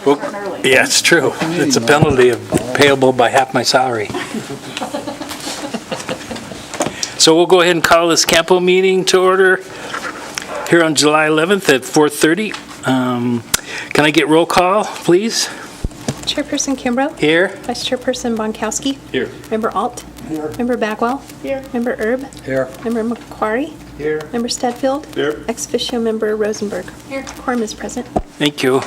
Well, yeah, it's true. It's a penalty of payable by half my salary. So we'll go ahead and call this CAMPO meeting to order here on July 11th at 4:30. Can I get roll call, please? Chairperson Kimbrough. Here. Vice Chairperson Bonkowski. Here. Member Alt. Here. Member Bagwell. Here. Member Erb. Here. Member McQuarrie. Here. Member Stedfield. Here. Ex officio Member Rosenberg. Here. Quorum is present. Thank you.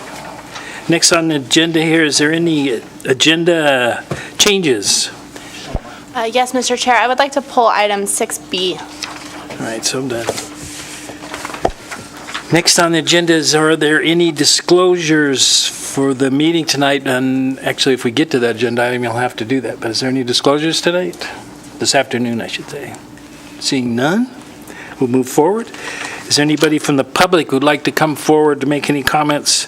Next on the agenda here, is there any agenda changes? Yes, Mr. Chair, I would like to pull item 6B. All right, so done. Next on the agenda is, are there any disclosures for the meeting tonight? And actually, if we get to that agenda item, you'll have to do that. But is there any disclosures tonight? This afternoon, I should say. Seeing none, we'll move forward. Is there anybody from the public who'd like to come forward to make any comments,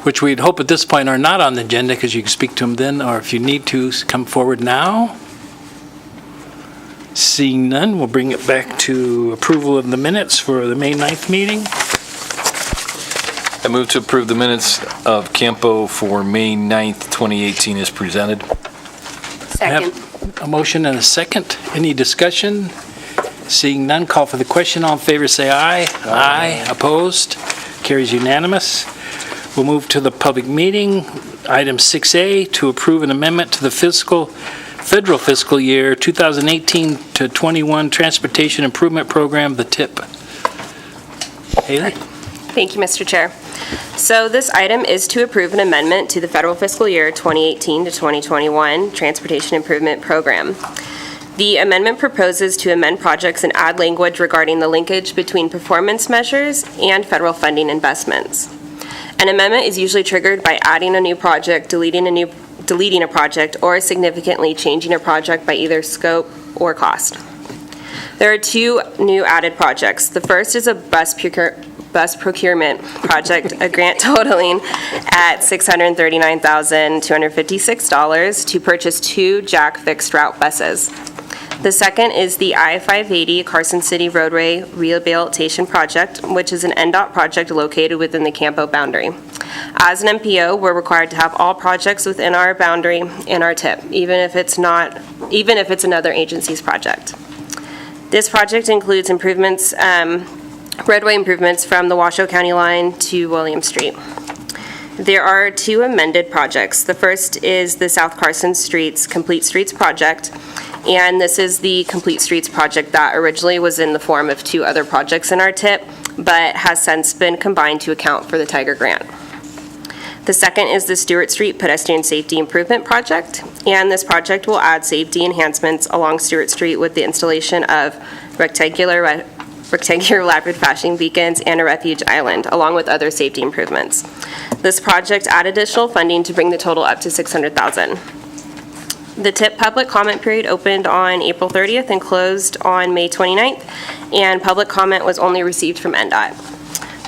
which we'd hope at this point are not on the agenda because you can speak to them then, or if you need to, come forward now? Seeing none, we'll bring it back to approval of the minutes for the May 9th meeting. I move to approve the minutes of CAMPO for May 9th, 2018 as presented. I have a motion and a second. Any discussion? Seeing none, call for the question. All in favor say aye. Aye. Opposed? Carries unanimous. We'll move to the public meeting. Item 6A, to approve an amendment to the federal fiscal year 2018 to 21 Transportation Improvement Program, the TIP. Haley? Thank you, Mr. Chair. So this item is to approve an amendment to the federal fiscal year 2018 to 2021 Transportation Improvement Program. The amendment proposes to amend projects and add language regarding the linkage between performance measures and federal funding investments. An amendment is usually triggered by adding a new project, deleting a project, or significantly changing a project by either scope or cost. There are two new added projects. The first is a bus procurement project, a grant totaling at $639,256 to purchase 2 Jack fixed route buses. The second is the I-580 Carson City roadway rehabilitation project, which is an NDOT project located within the CAMPO boundary. As an MPO, we're required to have all projects within our boundary in our TIP, even if it's another agency's project. This project includes improvements, roadway improvements from the Washoe County line to William Street. There are 2 amended projects. The first is the South Carson Streets Complete Streets project, and this is the Complete Streets project that originally was in the form of 2 other projects in our TIP, but has since been combined to account for the Tiger Grant. The second is the Stewart Street Pedestrian Safety Improvement Project, and this project will add safety enhancements along Stewart Street with the installation of rectangular rapid flashing beacons and a refuge island, along with other safety improvements. This project added additional funding to bring the total up to $600,000. The TIP public comment period opened on April 30th and closed on May 29th, and public comment was only received from NDOT.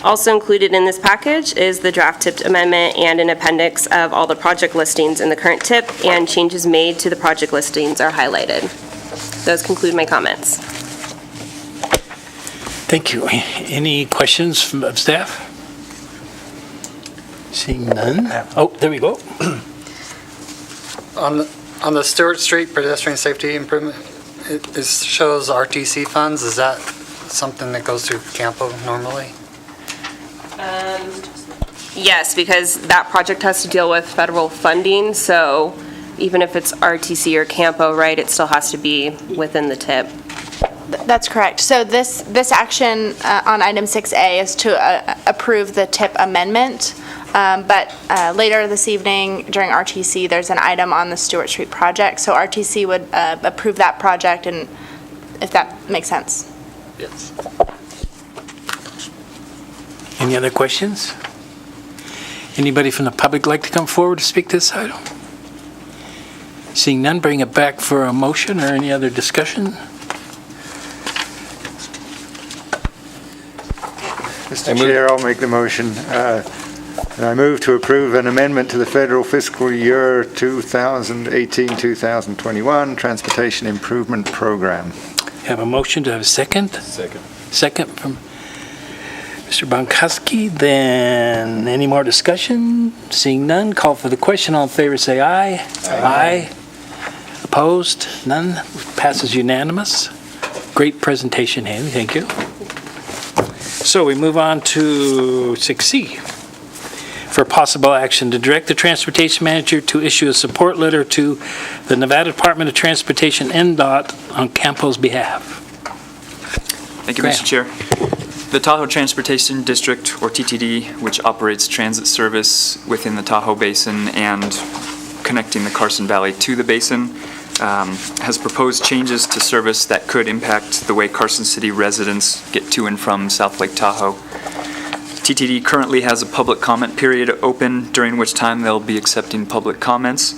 Also included in this package is the draft TIP amendment and an appendix of all the project listings in the current TIP, and changes made to the project listings are highlighted. Those conclude my comments. Thank you. Any questions from staff? Seeing none? Oh, there we go. On the Stewart Street pedestrian safety improvement, it shows RTC funds. Is that something that goes through CAMPO normally? Yes, because that project has to deal with federal funding, so even if it's RTC or CAMPO, right, it still has to be within the TIP. That's correct. So this action on item 6A is to approve the TIP amendment, but later this evening during RTC, there's an item on the Stewart Street project. So RTC would approve that project, and if that makes sense. Yes. Any other questions? Anybody from the public like to come forward to speak to this item? Seeing none, bring it back for a motion or any other discussion. Mr. Chair, I'll make the motion. And I move to approve an amendment to the federal fiscal year 2018-2021 Transportation Improvement Program. Have a motion. Do I have a second? Second. Second from Mr. Bonkowski. Then any more discussion? Seeing none, call for the question. All in favor say aye. Aye. Opposed? None. Passes unanimous. Great presentation, Haley. Thank you. So we move on to 6C. For possible action to direct the transportation manager to issue a support letter to the Nevada Department of Transportation NDOT on CAMPO's behalf. Thank you, Graham. Mr. Chair. The Tahoe Transportation District, or TTD, which operates transit service within the Tahoe Basin and connecting the Carson Valley to the basin, has proposed changes to service that could impact the way Carson City residents get to and from South Lake Tahoe. TTD currently has a public comment period open, during which time they'll be accepting public comments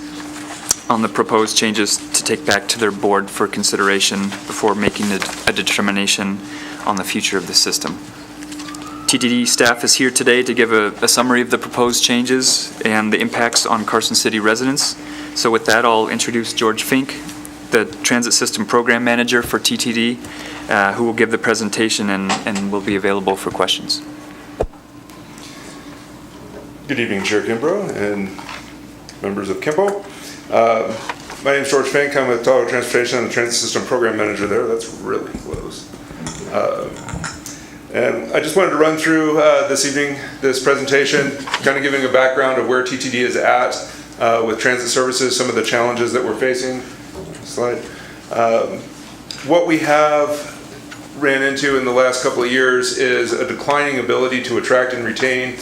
on the proposed changes to take back to their board for consideration before making a determination on the future of the system. TTD staff is here today to give a summary of the proposed changes and the impacts on Carson City residents. So with that, I'll introduce George Fink, the Transit System Program Manager for TTD, who will give the presentation and will be available for questions. Good evening, Chair Kimbrough and members of CAMPO. My name is George Fink. I'm with Tahoe Transportation and the Transit System Program Manager there. That's really close. And I just wanted to run through this evening, this presentation, kind of giving a background of where TTD is at with transit services, some of the challenges that we're facing. Slide. What we have ran into in the last couple of years is a declining ability to attract and retain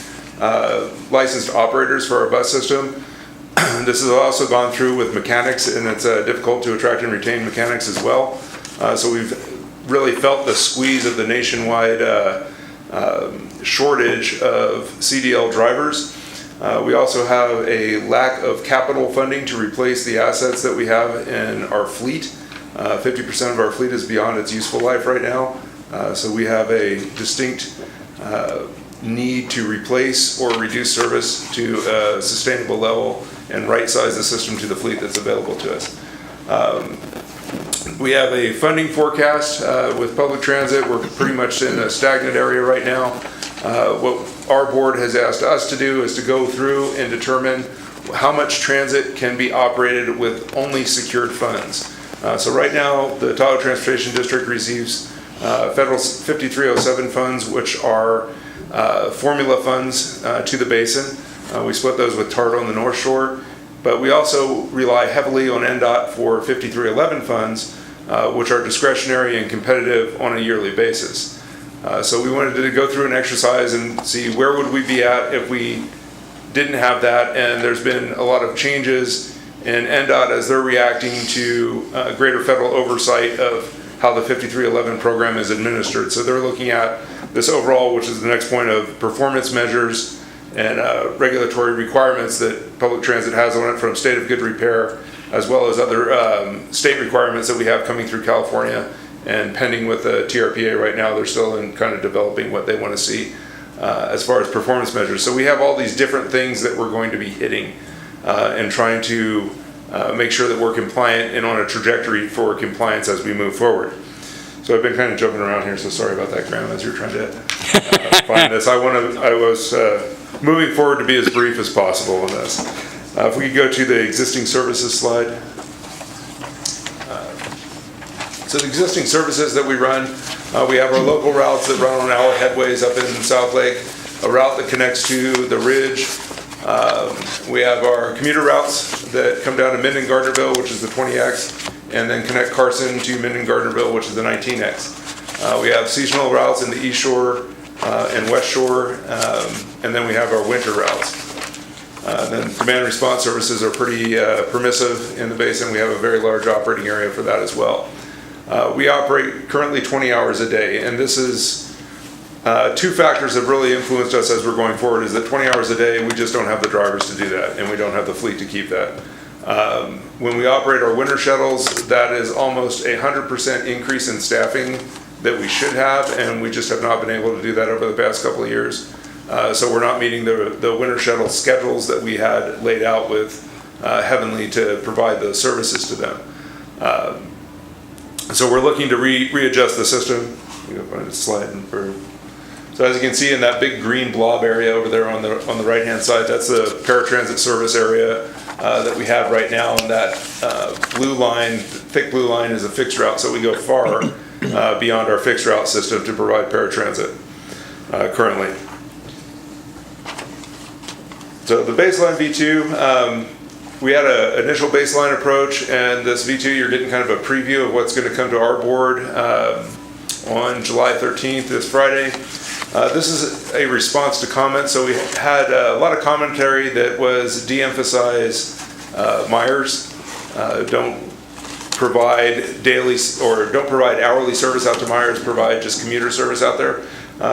licensed operators for our bus system. This has also gone through with mechanics, and it's difficult to attract and retain mechanics as well. So we've really felt the squeeze of the nationwide shortage of CDL drivers. We also have a lack of capital funding to replace the assets that we have in our fleet. 50% of our fleet is beyond its useful life right now. So we have a distinct need to replace or reduce service to a sustainable level and right-size the system to the fleet that's available to us. We have a funding forecast with public transit. We're pretty much in a stagnant area right now. What our board has asked us to do is to go through and determine how much transit can be operated with only secured funds. So right now, the Tahoe Transportation District receives federal 5307 funds, which are formula funds to the basin. We split those with TART on the North Shore, but we also rely heavily on NDOT for 5311 funds, which are discretionary and competitive on a yearly basis. So we wanted to go through an exercise and see where would we be at if we didn't have that, and there's been a lot of changes in NDOT as they're reacting to greater federal oversight of how the 5311 program is administered. So they're looking at this overall, which is the next point, of performance measures and regulatory requirements that public transit has on it from state of good repair, as well as other state requirements that we have coming through California and pending with the TRPA right now. They're still in kind of developing what they want to see as far as performance measures. So we have all these different things that we're going to be hitting and trying to make sure that we're compliant and on a trajectory for compliance as we move forward. So I've been kind of jumping around here, so sorry about that, Graham, as you're trying to find this. I was moving forward to be as brief as possible on this. If we could go to the existing services slide. So the existing services that we run, we have our local routes that run on our headways up in South Lake, a route that connects to the Ridge. We have our commuter routes that come down to Minden-Gardnerville, which is the 20X, and then connect Carson to Minden-Gardnerville, which is the 19X. We have seasonal routes in the East Shore and West Shore, and then we have our winter routes. Then command and response services are pretty permissive in the basin. We have a very large operating area for that as well. We operate currently 20 hours a day, and this is two factors that really influenced us as we're going forward. Is that 20 hours a day, we just don't have the drivers to do that, and we don't have the fleet to keep that. When we operate our winter shuttles, that is almost 100% increase in staffing that we should have, and we just have not been able to do that over the past couple of years. So we're not meeting the winter shuttle schedules that we had laid out with Heavenly to provide those services to them. So we're looking to readjust the system. You know, find a slide for So as you can see in that big green blob area over there on the right-hand side, that's the paratransit service area that we have right now. And that blue line, thick blue line, is a fixed route, so we go far beyond our fixed route system to provide paratransit currently. So the baseline V2, we had an initial baseline approach, and this V2, you're getting kind of a preview of what's going to come to our board on July 13th, this Friday. This is a response to comments, so we had a lot of commentary that was de-emphasize Myers. Don't provide daily or don't provide hourly service out to Myers, provide just commuter service out there.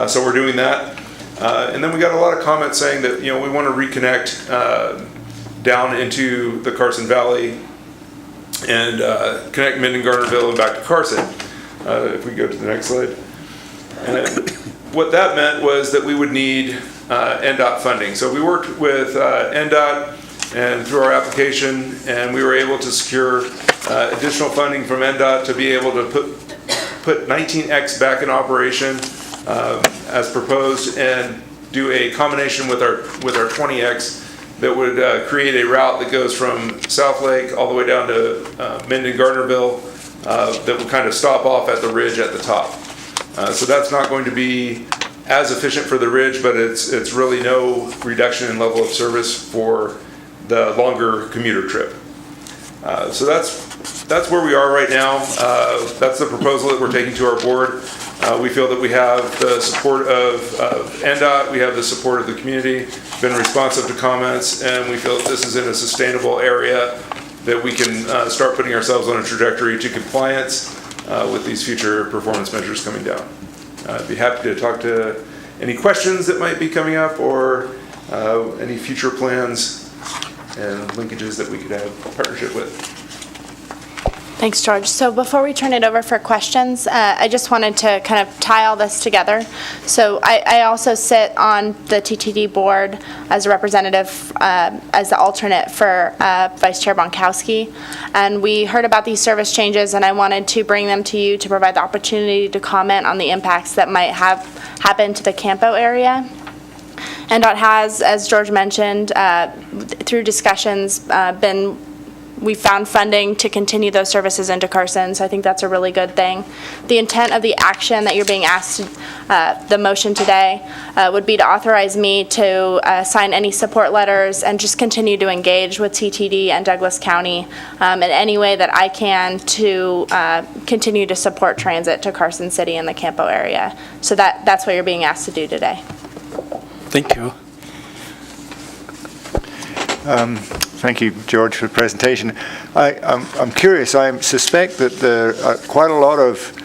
So we're doing that. And then we got a lot of comments saying that, we want to reconnect down into the Carson Valley and connect Minden-Gardnerville and back to Carson. If we go to the next slide. And what that meant was that we would need NDOT funding. So we worked with NDOT and through our application, and we were able to secure additional funding from NDOT to be able to put 19X back in operation as proposed, and do a combination with our 20X that would create a route that goes from South Lake all the way down to Minden-Gardnerville that would kind of stop off at the ridge at the top. So that's not going to be as efficient for the ridge, but it's really no reduction in level of service for the longer commuter trip. So that's where we are right now. That's the proposal that we're taking to our board. We feel that we have the support of NDOT, we have the support of the community, been responsive to comments, and we feel that this is in a sustainable area that we can start putting ourselves on a trajectory to compliance with these future performance measures coming down. I'd be happy to talk to any questions that might be coming up, or any future plans and linkages that we could have a partnership with. Thanks, George. So before we turn it over for questions, I just wanted to kind of tie all this together. So I also sit on the TTD board as a representative, as the alternate for Vice Chair Bonkowski. And we heard about these service changes, and I wanted to bring them to you to provide the opportunity to comment on the impacts that might have happened to the CAMPO area. NDOT has, as George mentioned, through discussions, we found funding to continue those services into Carson, so I think that's a really good thing. The intent of the action that you're being asked, the motion today, would be to authorize me to sign any support letters and just continue to engage with TTD and Douglas County in any way that I can to continue to support transit to Carson City and the CAMPO area. So that's what you're being asked to do today. Thank you. Thank you, George, for the presentation. I'm curious. I suspect that there are quite a lot of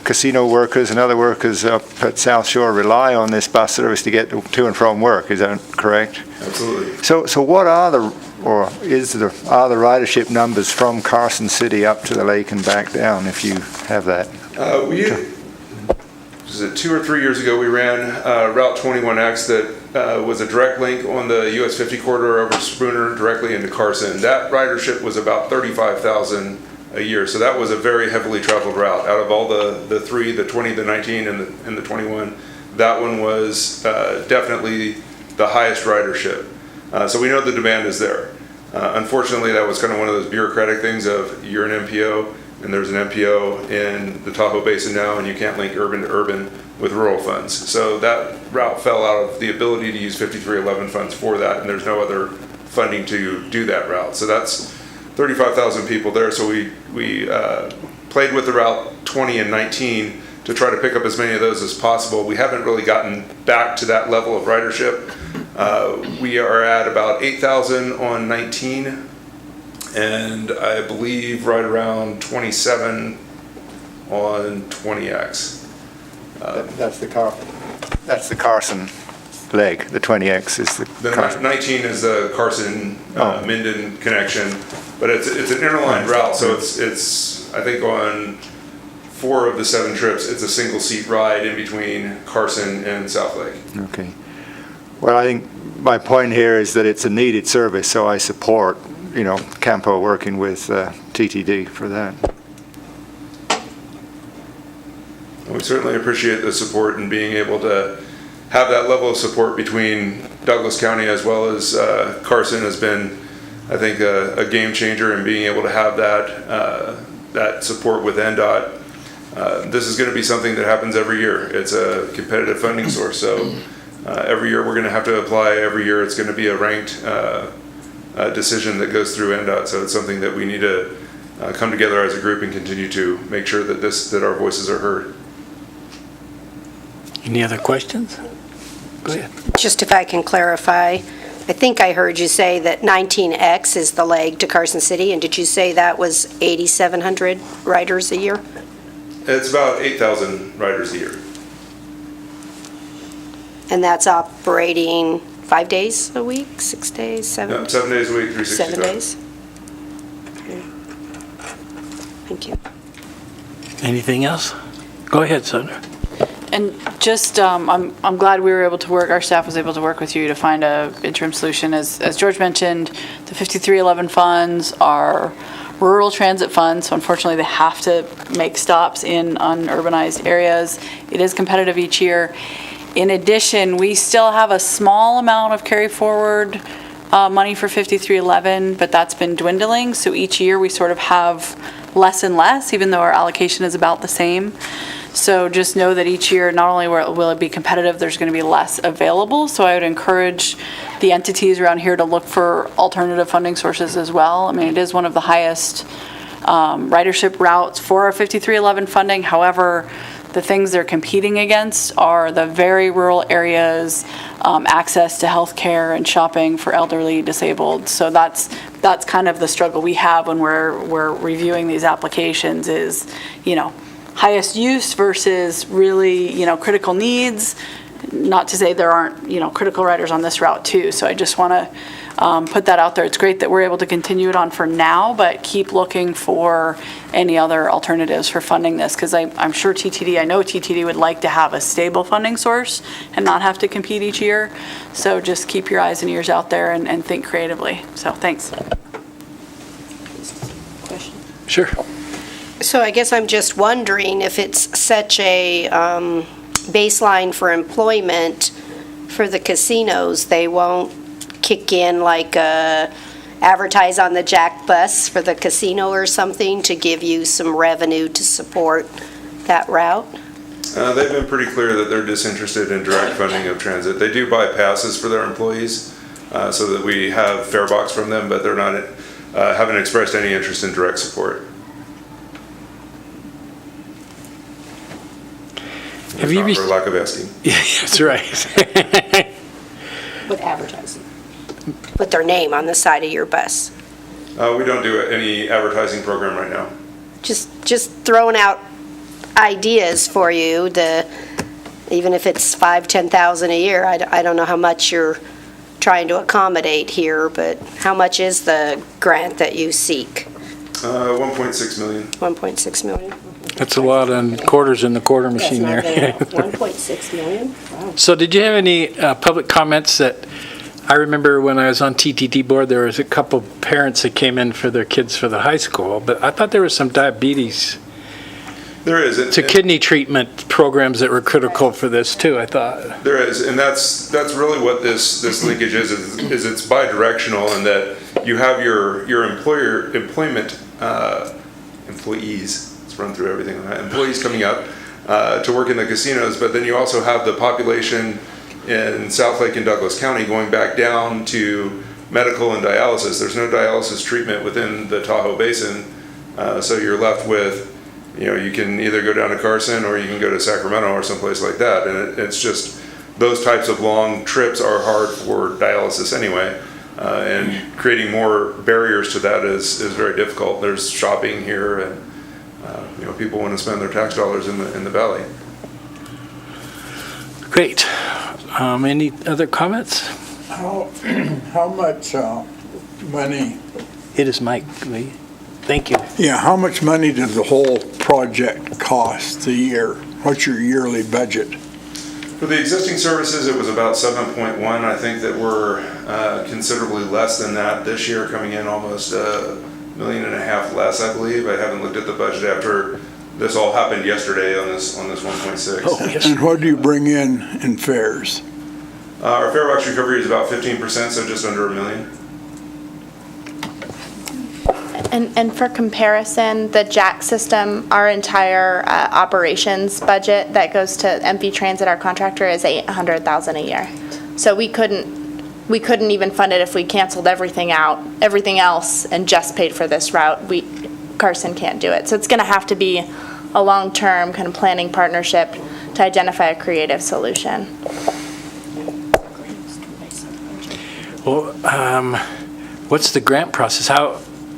casino workers and other workers up at South Shore rely on this bus service to get to and from work. Is that correct? Absolutely. So what are the ridership numbers from Carson City up to the lake and back down, if you have that? Was it 2 or 3 years ago, we ran Route 21X that was a direct link on the US 50 corridor over Spooner directly into Carson. That ridership was about 35,000 a year, so that was a very heavily traveled route. Out of all the three, the 20, the 19, and the 21, that one was definitely the highest ridership. So we know the demand is there. Unfortunately, that was kind of one of those bureaucratic things of you're an MPO, and there's an MPO in the Tahoe Basin now, and you can't link urban to urban with rural funds. So that route fell out of the ability to use 5311 funds for that, and there's no other funding to do that route. So that's 35,000 people there. So we played with the route 20 and 19 to try to pick up as many of those as possible. We haven't really gotten back to that level of ridership. We are at about 8,000 on 19, and I believe right around 27 on 20X. That's the Carson leg. The 20X is the Carson. 19 is the Carson Minden connection, but it's an interline route, so it's I think on 4 of the 7 trips it's a single seat ride in between Carson and South Lake. Okay. Well, I think my point here is that it's a needed service, so I support CAMPO working with TTD for that. We We certainly appreciate the support and being able to have that level of support between Douglas County as well as Carson has been, I think, a game changer in being able to have that support with NDOT. This is going to be something that happens every year. It's a competitive funding source, so every year we're going to have to apply. Every year it's going to be a ranked decision that goes through NDOT, so it's something that we need to come together as a group and continue to make sure that our voices are heard. Any other questions? Go ahead. Just if I can clarify, I think I heard you say that 19X is the leg to Carson City, and did you say that was 8,700 riders a year? It's about 8,000 riders a year. And that's operating 5 days a week, 6 days, 7? No, 7 days a week, 365. 7 days? Okay. Thank you. Anything else? Go ahead, Sandra. And just, I'm glad we were able to work, our staff was able to work with you to find a interim solution. As George mentioned, the 5311 funds are rural transit funds, so unfortunately they have to make stops in unurbanized areas. It is competitive each year. In addition, we still have a small amount of carry forward money for 5311, but that's been dwindling. So each year we sort of have less and less, even though our allocation is about the same. So just know that each year, not only will it be competitive, there's going to be less available. So I would encourage the entities around here to look for alternative funding sources as well. I mean, it is one of the highest ridership routes for our 5311 funding. However, the things they're competing against are the very rural areas, access to health care and shopping for elderly, disabled. So that's kind of the struggle we have when we're reviewing these applications is, highest use versus really, critical needs. Not to say there aren't, critical riders on this route too. So I just want to put that out there. It's great that we're able to continue it on for now, but keep looking for any other alternatives for funding this, because I'm sure I know TTD would like to have a stable funding source and not have to compete each year. So just keep your eyes and ears out there and think creatively. So thanks. Question? Sure. So I guess I'm just wondering if it's such a baseline for employment for the casinos, they won't kick in like advertise on the Jack bus for the casino or something to give you some revenue to support that route? They've been pretty clear that they're disinterested in direct funding of transit. They do buy passes for their employees so that we have fare box from them, but they're not haven't expressed any interest in direct support. Have you for lack of asking. Yeah, that's right. With advertising? Put their name on the side of your bus? We don't do any advertising program right now. Just throwing out ideas for you, even if it's $5,000-10,000 a year. I don't know how much you're trying to accommodate here, but how much is the grant that you seek? 1.6 million. 1.6 million. That's a lot on quarters in the quarter machine there. 1.6 million? Wow. So did you have any public comments that, I remember when I was on TTT board, there was a couple parents that came in for their kids for the high school, but I thought there was some diabetes. There is. To kidney treatment programs that were critical for this too, I thought. There is, and that's really what this linkage is it's bi-directional in that you have your employment employees, let's run through everything, employees coming up to work in the casinos, but then you also have the population in Southlake and Douglas County going back down to medical and dialysis. There's no dialysis treatment within the Tahoe Basin, so you're left with, you can either go down to Carson or you can go to Sacramento or someplace like that, and it's just those types of long trips are hard for dialysis anyway, and creating more barriers to that is very difficult. There's shopping here, and people want to spend their tax dollars in the valley. Great. Any other comments? How much money? It is Mike Lee. Thank you. Yeah, how much money does the whole project cost a year? What's your yearly budget? For the existing services, it was about 7.1. I think that we're considerably less than that this year, coming in almost $1.5 million less, I believe. I haven't looked at the budget after this all happened yesterday on this 1.6. Oh, yes. And what do you bring in fares? Our fare box recovery is about 15%, so just under $1 million. And for comparison, the Jack system, our entire operations budget that goes to MV Transit, our contractor, is $800,000 a year. So we couldn't even fund it if we canceled everything else, and just paid for this route. Carson can't do it. So it's going to have to be a long-term kind of planning partnership to identify a creative solution. Well, what's the grant process?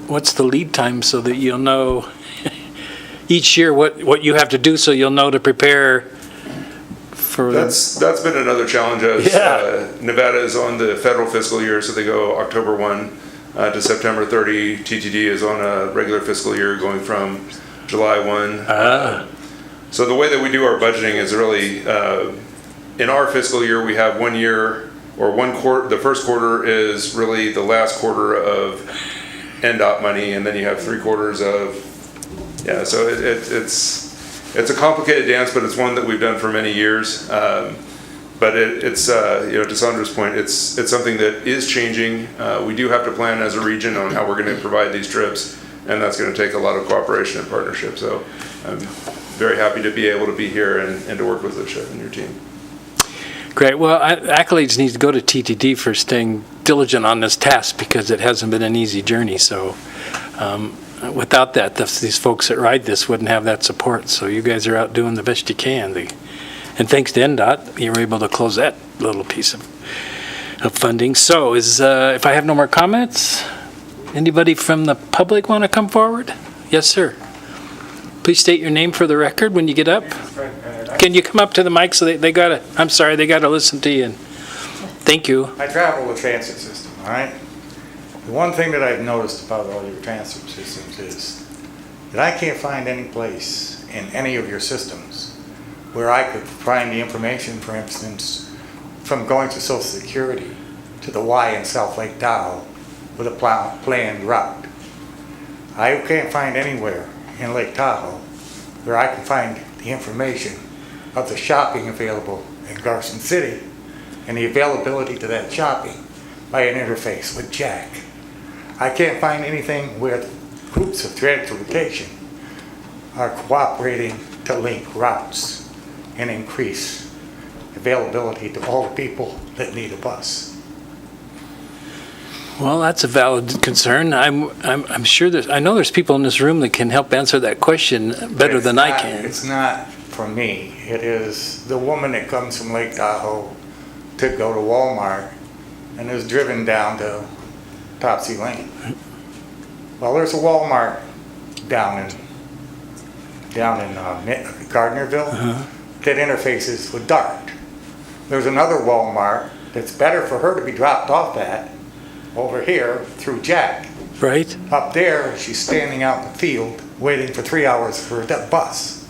What's the lead time so that you'll know each year what you have to do, so you'll know to prepare for? That's been another challenge as Nevada is on the federal fiscal year, so they go October 1 to September 30. TTD is on a regular fiscal year going from July 1. So the way that we do our budgeting is really, in our fiscal year, we have 1 year or 1 quarter. The first quarter is really the last quarter of NDOT money, and then you have 3 quarters of, so it's a complicated dance, but it's one that we've done for many years. But it's to Sandra's point, it's something that is changing. We do have to plan as a region on how we're going to provide these trips, and that's going to take a lot of cooperation and partnership. So I'm very happy to be able to be here and to work with the chef and your team. Great. Well, accolades need to go to TTD for staying diligent on this task, because it hasn't been an easy journey. So without that, these folks that ride this wouldn't have that support. So you guys are out doing the best you can. And thanks to NDOT, you were able to close that little piece of funding. So if I have no more comments, anybody from the public want to come forward? Yes, sir. Please state your name for the record when you get up. Can you come up to the mic so they got to, I'm sorry, they got to listen to you. And thank you. I travel the transit system, all right? The one thing that I've noticed about all your transit systems is that I can't find any place in any of your systems where I could find the information, for instance, from going to Social Security to the Y in South Lake Tahoe with a planned route. I can't find anywhere in Lake Tahoe where I can find the information of the shopping available in Carson City and the availability to that shopping by an interface with Jack. I can't find anything where groups of transportation are cooperating to link routes and increase availability to all the people that need a bus. Well, that's a valid concern. I'm sure I know there's people in this room that can help answer that question better than I can. It's not for me. It is the woman that comes from Lake Tahoe to go to Walmart and is driven down to Topsy Lane. Well, there's a Walmart down in Gardnerville that interfaces with DART. There's another Walmart that's better for her to be dropped off at over here through Jack. Right. Up there, she's standing out in the field waiting for 3 hours for that bus.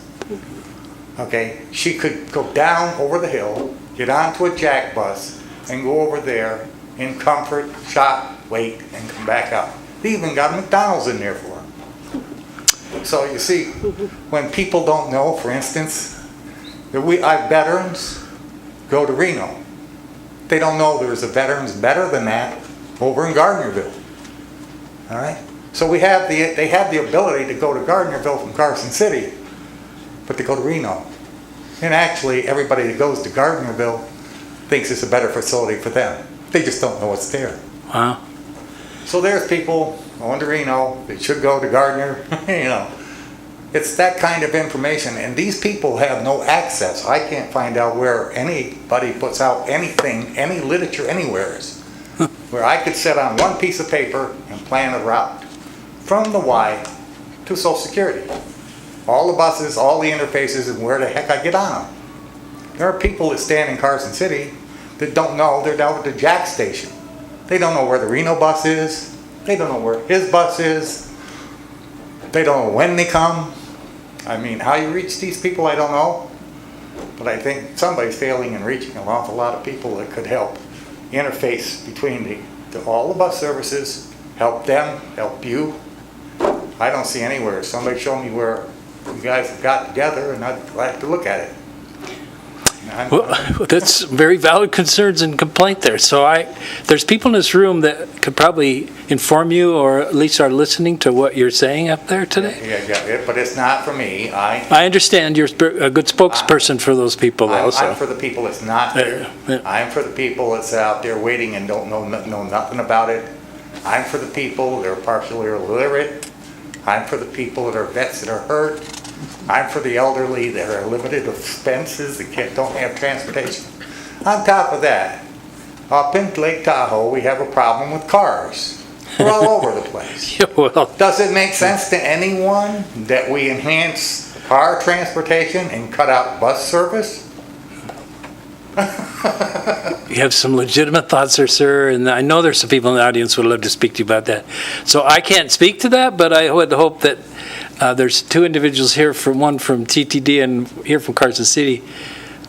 Okay, she could go down over the hill, get onto a Jack bus, and go over there in comfort, shop, wait, and come back out. They even got a McDonald's in there for her. So you see, when people don't know, for instance, that our veterans go to Reno. They don't know there's a veterans better than that over in Gardnerville. All right? So they have the ability to go to Gardnerville from Carson City, but to go to Reno. And actually, everybody that goes to Gardnerville thinks it's a better facility for them. They just don't know what's there. Wow. So there's people going to Reno, they should go to Gardner, you know. It's that kind of information, and these people have no access. I can't find out where anybody puts out anything, any literature anywhere, where I could sit on one piece of paper and plan a route from the Y to Social Security. All the buses, all the interfaces, and where the heck I get on them. There are people that stand in Carson City that don't know they're down at the Jack station. They don't know where the Reno bus is. They don't know where his bus is. They don't know when they come. I mean, how you reach these people, I don't know. But I think somebody's failing in reaching an awful lot of people that could help interface between all the bus services, help them, help you. I don't see anywhere. Somebody show me where you guys have got together, and I'd like to look at it. Well, that's very valid concerns and complaint there. So there's people in this room that could probably inform you, or at least are listening to what you're saying up there today. Yeah, but it's not for me. I understand you're a good spokesperson for those people, though. I'm for the people that's not here. I'm for the people that's out there waiting and don't know nothing about it. I'm for the people that are partially illiterate. I'm for the people that are vets that are hurt. I'm for the elderly that are limited of expenses, that don't have transportation. On top of that, up in Lake Tahoe, we have a problem with cars. We're all over the place. Yeah, well, does it make sense to anyone that we enhance car transportation and cut out bus service? you have some legitimate thoughts there, sir, and I know there's some people in the audience who would love to speak to you about that. So I can't speak to that, but I would hope that there's two individuals here, one from TTD and here from Carson City,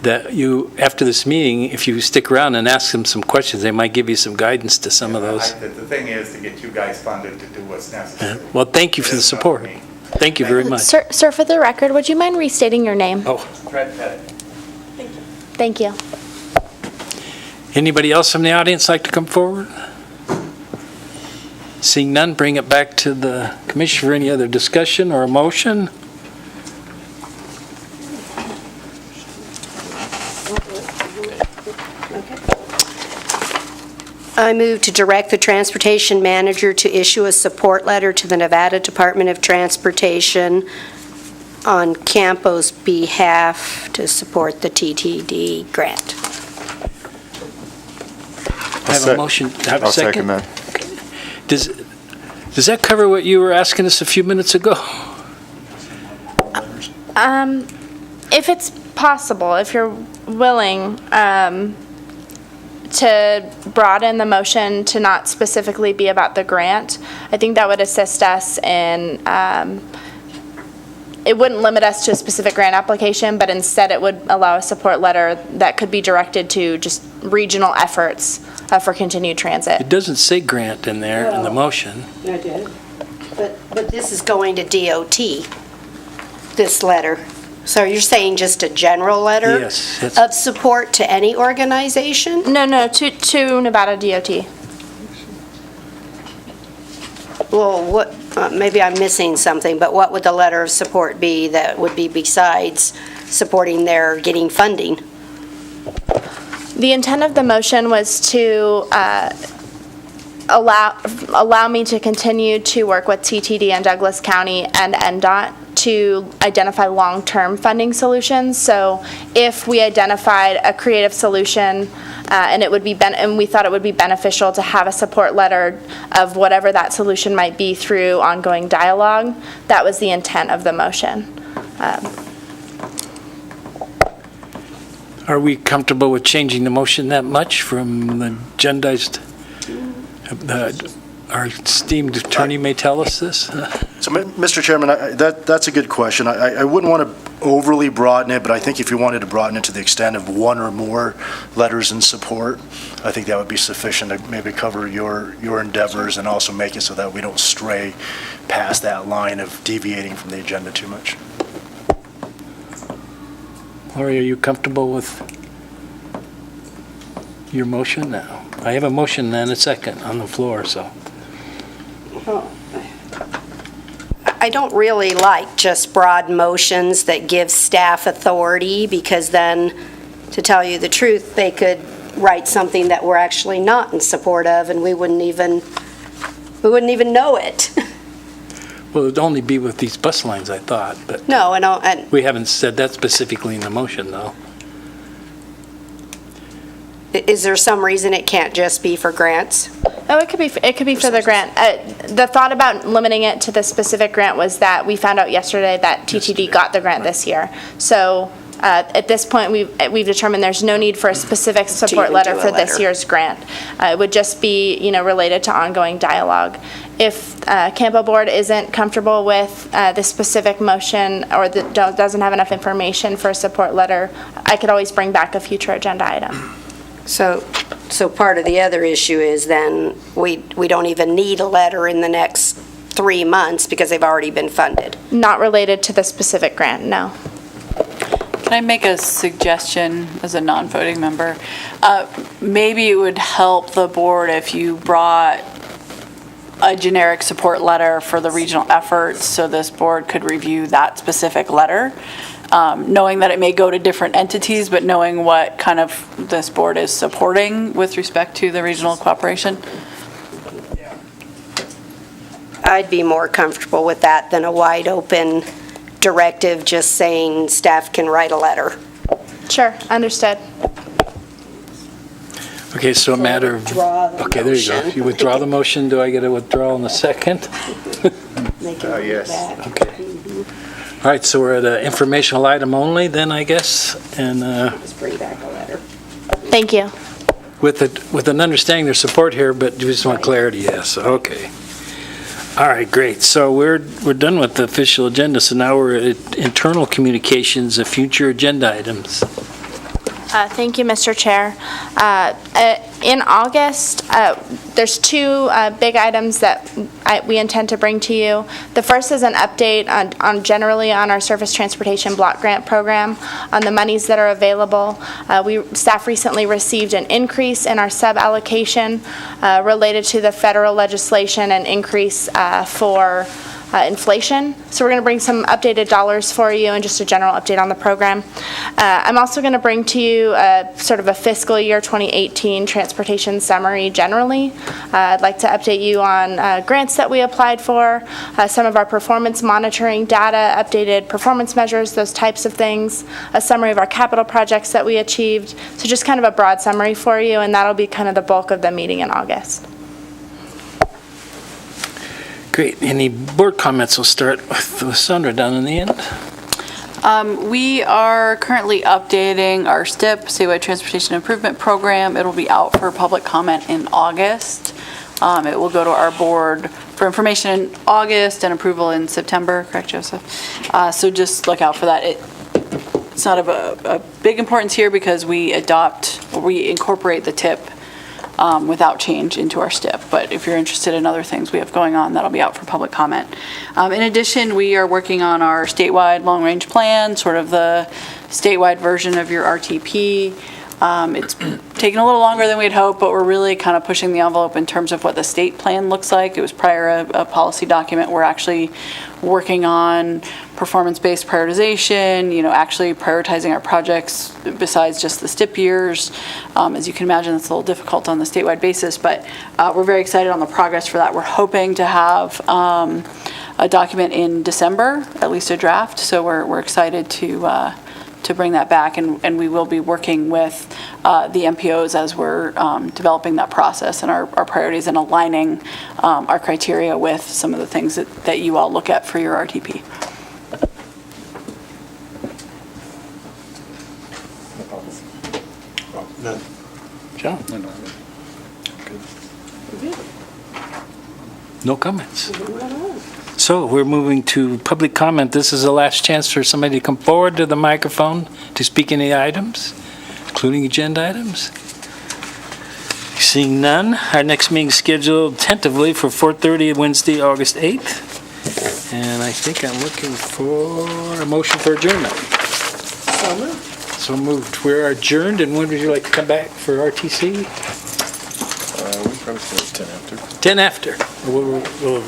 that you, after this meeting, if you stick around and ask them some questions, they might give you some guidance to some of those. The thing is to get you guys funded to do what's necessary. Well, thank you for the support. Thank you very much. Sir, for the record, would you mind restating your name? Oh. Fred Pettit. Thank you. Anybody else from the audience like to come forward? Seeing none, bring it back to the commission for any other discussion or a motion. I move to direct the transportation manager to issue a support letter to the Nevada Department of Transportation on Campo's behalf to support the TTD grant. I have a motion. Have a second? I'll second that. Does that cover what you were asking us a few minutes ago? If it's possible, if you're willing, to broaden the motion to not specifically be about the grant, I think that would assist us in, it wouldn't limit us to a specific grant application, but instead it would allow a support letter that could be directed to just regional efforts for continued transit. It doesn't say grant in there in the motion. I did. But this is going to DOT, this letter. So you're saying just a general letter? Yes. Of support to any organization? No, to Nevada DOT. Well, what, maybe I'm missing something, but what would the letter of support be that would be besides supporting their getting funding? The intent of the motion was to allow me to continue to work with TTD and Douglas County and NDOT to identify long-term funding solutions. So if we identified a creative solution and it would be and we thought it would be beneficial to have a support letter of whatever that solution might be through ongoing dialogue, that was the intent of the motion. Are we comfortable with changing the motion that much from the agendized? Our esteemed attorney may tell us this. So, Mr. Chairman, that's a good question. I wouldn't want to overly broaden it, but I think if you wanted to broaden it to the extent of one or more letters in support, I think that would be sufficient to maybe cover your endeavors and also make it so that we don't stray past that line of deviating from the agenda too much. Lori, are you comfortable with your motion now? I have a motion and a second on the floor, so. I don't really like just broad motions that give staff authority, because then, to tell you the truth, they could write something that we're actually not in support of, and we wouldn't even know it. Well, it'd only be with these bus lines, I thought, but. No, and We haven't said that specifically in the motion, though. is there some reason it can't just be for grants? Oh, it could be for the grant. The thought about limiting it to the specific grant was that we found out yesterday that TTD got the grant this year. So at this point, we've determined there's no need for a specific support letter for this year's grant. It would just be, related to ongoing dialogue. If CAMPO board isn't comfortable with the specific motion or doesn't have enough information for a support letter, I could always bring back a future agenda item. So part of the other issue is then we don't even need a letter in the next 3 months because they've already been funded. Not related to the specific grant, no. Can I make a suggestion as a non-voting member? Maybe it would help the board if you brought a generic support letter for the regional efforts so this board could review that specific letter, knowing that it may go to different entities, but knowing what kind of this board is supporting with respect to the regional cooperation. I'd be more comfortable with that than a wide open directive just saying staff can write a letter. Sure, understood. Okay, so a matter of, okay, there you go. You withdraw the motion. Do I get a withdrawal in a second? Yes. Okay. All right, so we're at an informational item only then, I guess, and Just bring back a letter. Thank you. with an understanding there's support here, but you just want clarity, yes, okay. All right, great. So we're done with the official agenda, so now we're at internal communications of future agenda items. Thank you, Mr. Chair. In August, there's two big items that we intend to bring to you. The first is an update on generally on our Surface Transportation Block Grant Program, on the monies that are available. Staff recently received an increase in our sub-allocation related to the federal legislation and increase for inflation. So we're going to bring some updated dollars for you and just a general update on the program. I'm also going to bring to you sort of a fiscal year 2018 transportation summary generally. I'd like to update you on grants that we applied for, some of our performance monitoring data, updated performance measures, those types of things, a summary of our capital projects that we achieved. So just kind of a broad summary for you, and that'll be kind of the bulk of the meeting in August. Great. Any board comments? We'll start with Sandra down in the end. We are currently updating our STIP, Statewide Transportation Improvement Program. It'll be out for public comment in August. It will go to our board for information in August and approval in September, correct, Joseph? So just look out for that. It's not of a big importance here because we incorporate the TIP without change into our STIP. But if you're interested in other things we have going on, that'll be out for public comment. In addition, we are working on our statewide long-range plan, sort of the statewide version of your RTP. It's taken a little longer than we'd hoped, but we're really kind of pushing the envelope in terms of what the state plan looks like. It was prior a policy document. We're actually working on performance-based prioritization, actually prioritizing our projects besides just the STIP years. As you can imagine, it's a little difficult on the statewide basis, but we're very excited on the progress for that. We're hoping to have a document in December, at least a draft, so we're excited to bring that back, and we will be working with the MPOs as we're developing that process and our priorities and aligning our criteria with some of the things that you all look at for your RTP. John? No comments. So we're moving to public comment. This is the last chance for somebody to come forward to the microphone to speak any items, including agenda items. Seeing none, our next meeting is scheduled tentatively for 4:30 Wednesday, August 8th. And I think I'm looking for a motion for adjournment. So moved. We're adjourned, and when would you like to come back for RTC? We probably finish 10 after. 10 after. We'll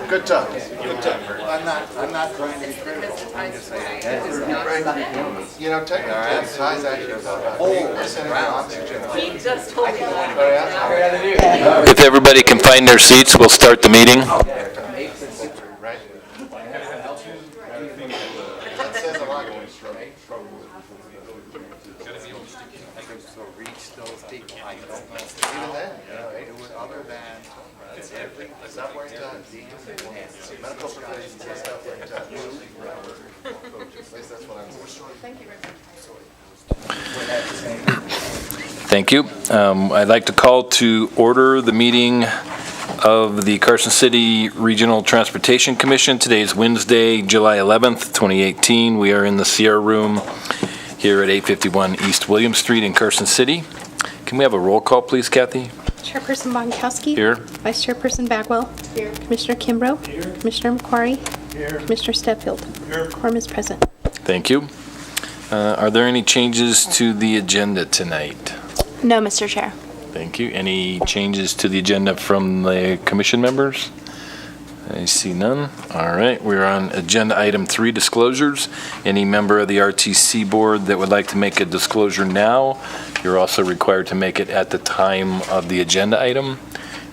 Good talk. I'm not trying to be critical. I'm just saying. You know, technically, size actually is about oxygen. He just told me that. If everybody can find their seats, we'll start the meeting. Right? That says a lot. Even then, it was other than every subway done, medical provisions and stuff like that. At least that's what I'm saying. Thank you very much. Thank you. I'd like to call to order the meeting of the Carson City Regional Transportation Commission. Today is Wednesday, July 11th, 2018. We are in the Sierra Room here at 851 East William Street in Carson City. Can we have a roll call, please, Kathy? Chairperson Bonkowski. Here. Vice Chairperson Bagwell. Here. Commissioner Kimbrough. Here. Commissioner McQuarrie. Here. Commissioner Stepfield. Here. Quorum is present. Thank you. Are there any changes to the agenda tonight? No, Mr. Chair. Thank you. Any changes to the agenda from the commission members? I see none. All right, we're on agenda item 3, disclosures. Any member of the RTC board that would like to make a disclosure now, you're also required to make it at the time of the agenda item.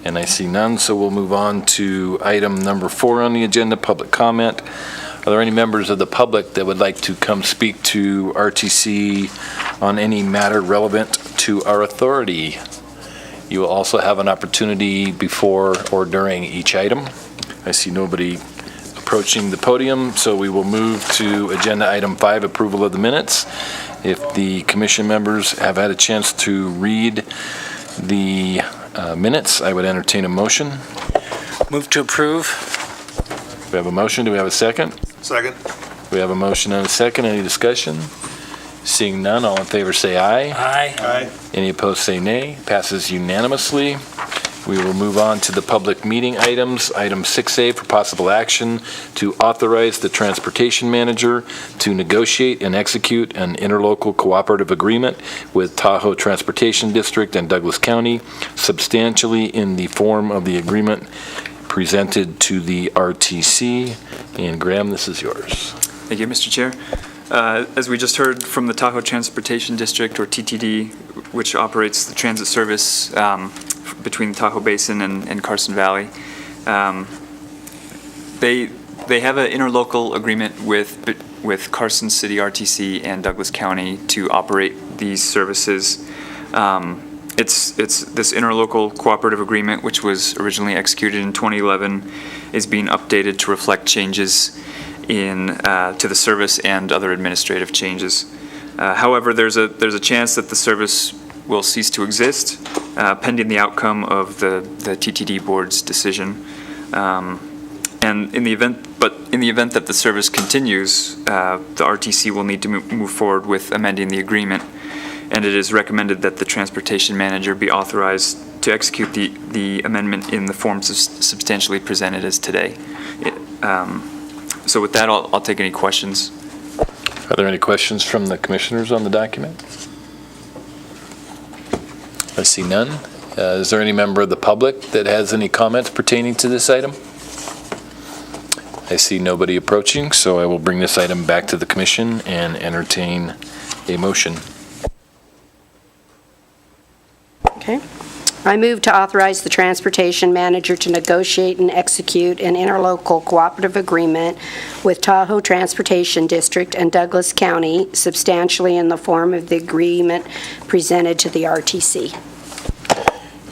And I see none, so we'll move on to item number 4 on the agenda, public comment. Are there any members of the public that would like to come speak to RTC on any matter relevant to our authority? You will also have an opportunity before or during each item. I see nobody approaching the podium, so we will move to agenda item 5, approval of the minutes. If the commission members have had a chance to read the minutes, I would entertain a motion. Move to approve. We have a motion. Do we have a second? Second. We have a motion and a second. Any discussion? Seeing none, all in favor say aye. Aye. Any opposed say nay. Passes unanimously. We will move on to the public meeting items. Item 6A for possible action to authorize the transportation manager to negotiate and execute an interlocal cooperative agreement with Tahoe Transportation District and Douglas County, substantially in the form of the agreement presented to the RTC. And Graham, this is yours. Thank you, Mr. Chair. As we just heard from the Tahoe Transportation District, or TTD, which operates the transit service between the Tahoe Basin and Carson Valley, they have an interlocal agreement with Carson City RTC and Douglas County to operate these services. It's this interlocal cooperative agreement, which was originally executed in 2011, is being updated to reflect changes to the service and other administrative changes. However, there's a chance that the service will cease to exist pending the outcome of the TTD board's decision. And in the event that the service continues, the RTC will need to move forward with amending the agreement. And it is recommended that the transportation manager be authorized to execute the amendment in the forms substantially presented as today. So with that, I'll take any questions. Are there any questions from the commissioners on the document? I see none. Is there any member of the public that has any comments pertaining to this item? I see nobody approaching, so I will bring this item back to the commission and entertain a motion. Okay. I move to authorize the transportation manager to negotiate and execute an interlocal cooperative agreement with Tahoe Transportation District and Douglas County, substantially in the form of the agreement presented to the RTC.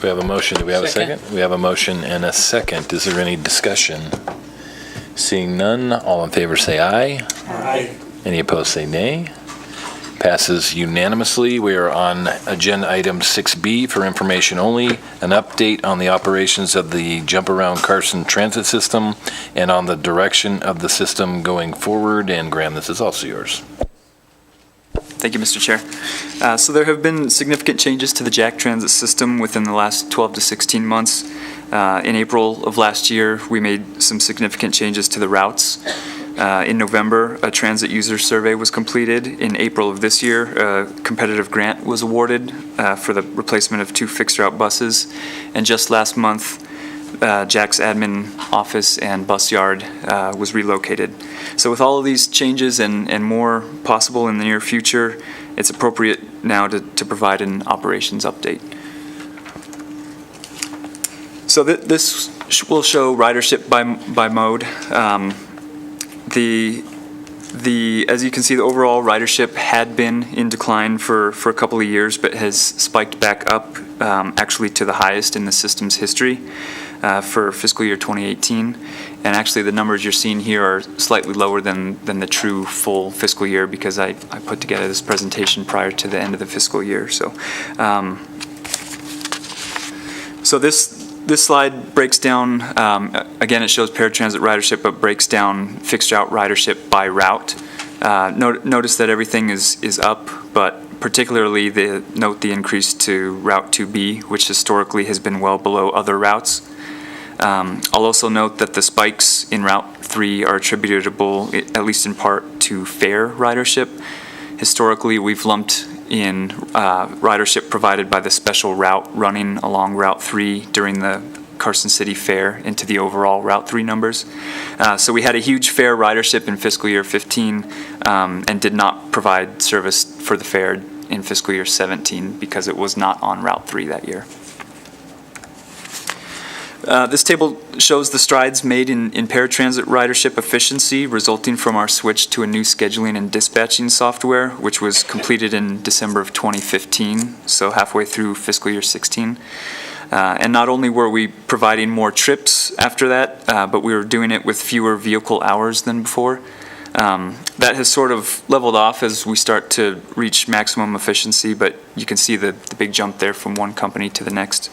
We have a motion. Do we have a second? We have a motion and a second. Is there any discussion? Seeing none, all in favor say aye. Aye. Any opposed say nay. Passes unanimously. We are on agenda item 6B for information only, an update on the operations of the Jump Around Carson transit system and on the direction of the system going forward. And Graham, this is also yours. Thank you, Mr. Chair. So there have been significant changes to the Jack Transit system within the last 12 to 16 months. In April of last year, we made some significant changes to the routes. In November, a transit user survey was completed. In April of this year, a competitive grant was awarded for the replacement of 2 fixed route buses. And just last month, Jack's admin office and bus yard was relocated. So with all of these changes and more possible in the near future, it's appropriate now to provide an operations update. So this will show ridership by mode. As you can see, the overall ridership had been in decline for a couple of years, but has spiked back up, actually to the highest in the system's history for fiscal year 2018. And actually, the numbers you're seeing here are slightly lower than the true full fiscal year, because I put together this presentation prior to the end of the fiscal year. So this slide breaks down, again, it shows paratransit ridership, but breaks down fixed route ridership by route. Notice that everything is up, but particularly note the increase to Route 2B, which historically has been well below other routes. I'll also note that the spikes in Route 3 are attributable, at least in part, to fare ridership. Historically, we've lumped in ridership provided by the special route running along Route 3 during the Carson City Fair into the overall Route 3 numbers. So we had a huge fare ridership in fiscal year 15 and did not provide service for the fair in fiscal year 17 because it was not on Route 3 that year. This table shows the strides made in paratransit ridership efficiency resulting from our switch to a new scheduling and dispatching software, which was completed in December of 2015, so halfway through fiscal year 16. And not only were we providing more trips after that, but we were doing it with fewer vehicle hours than before. That has sort of leveled off as we start to reach maximum efficiency, but you can see the big jump there from one company to the next.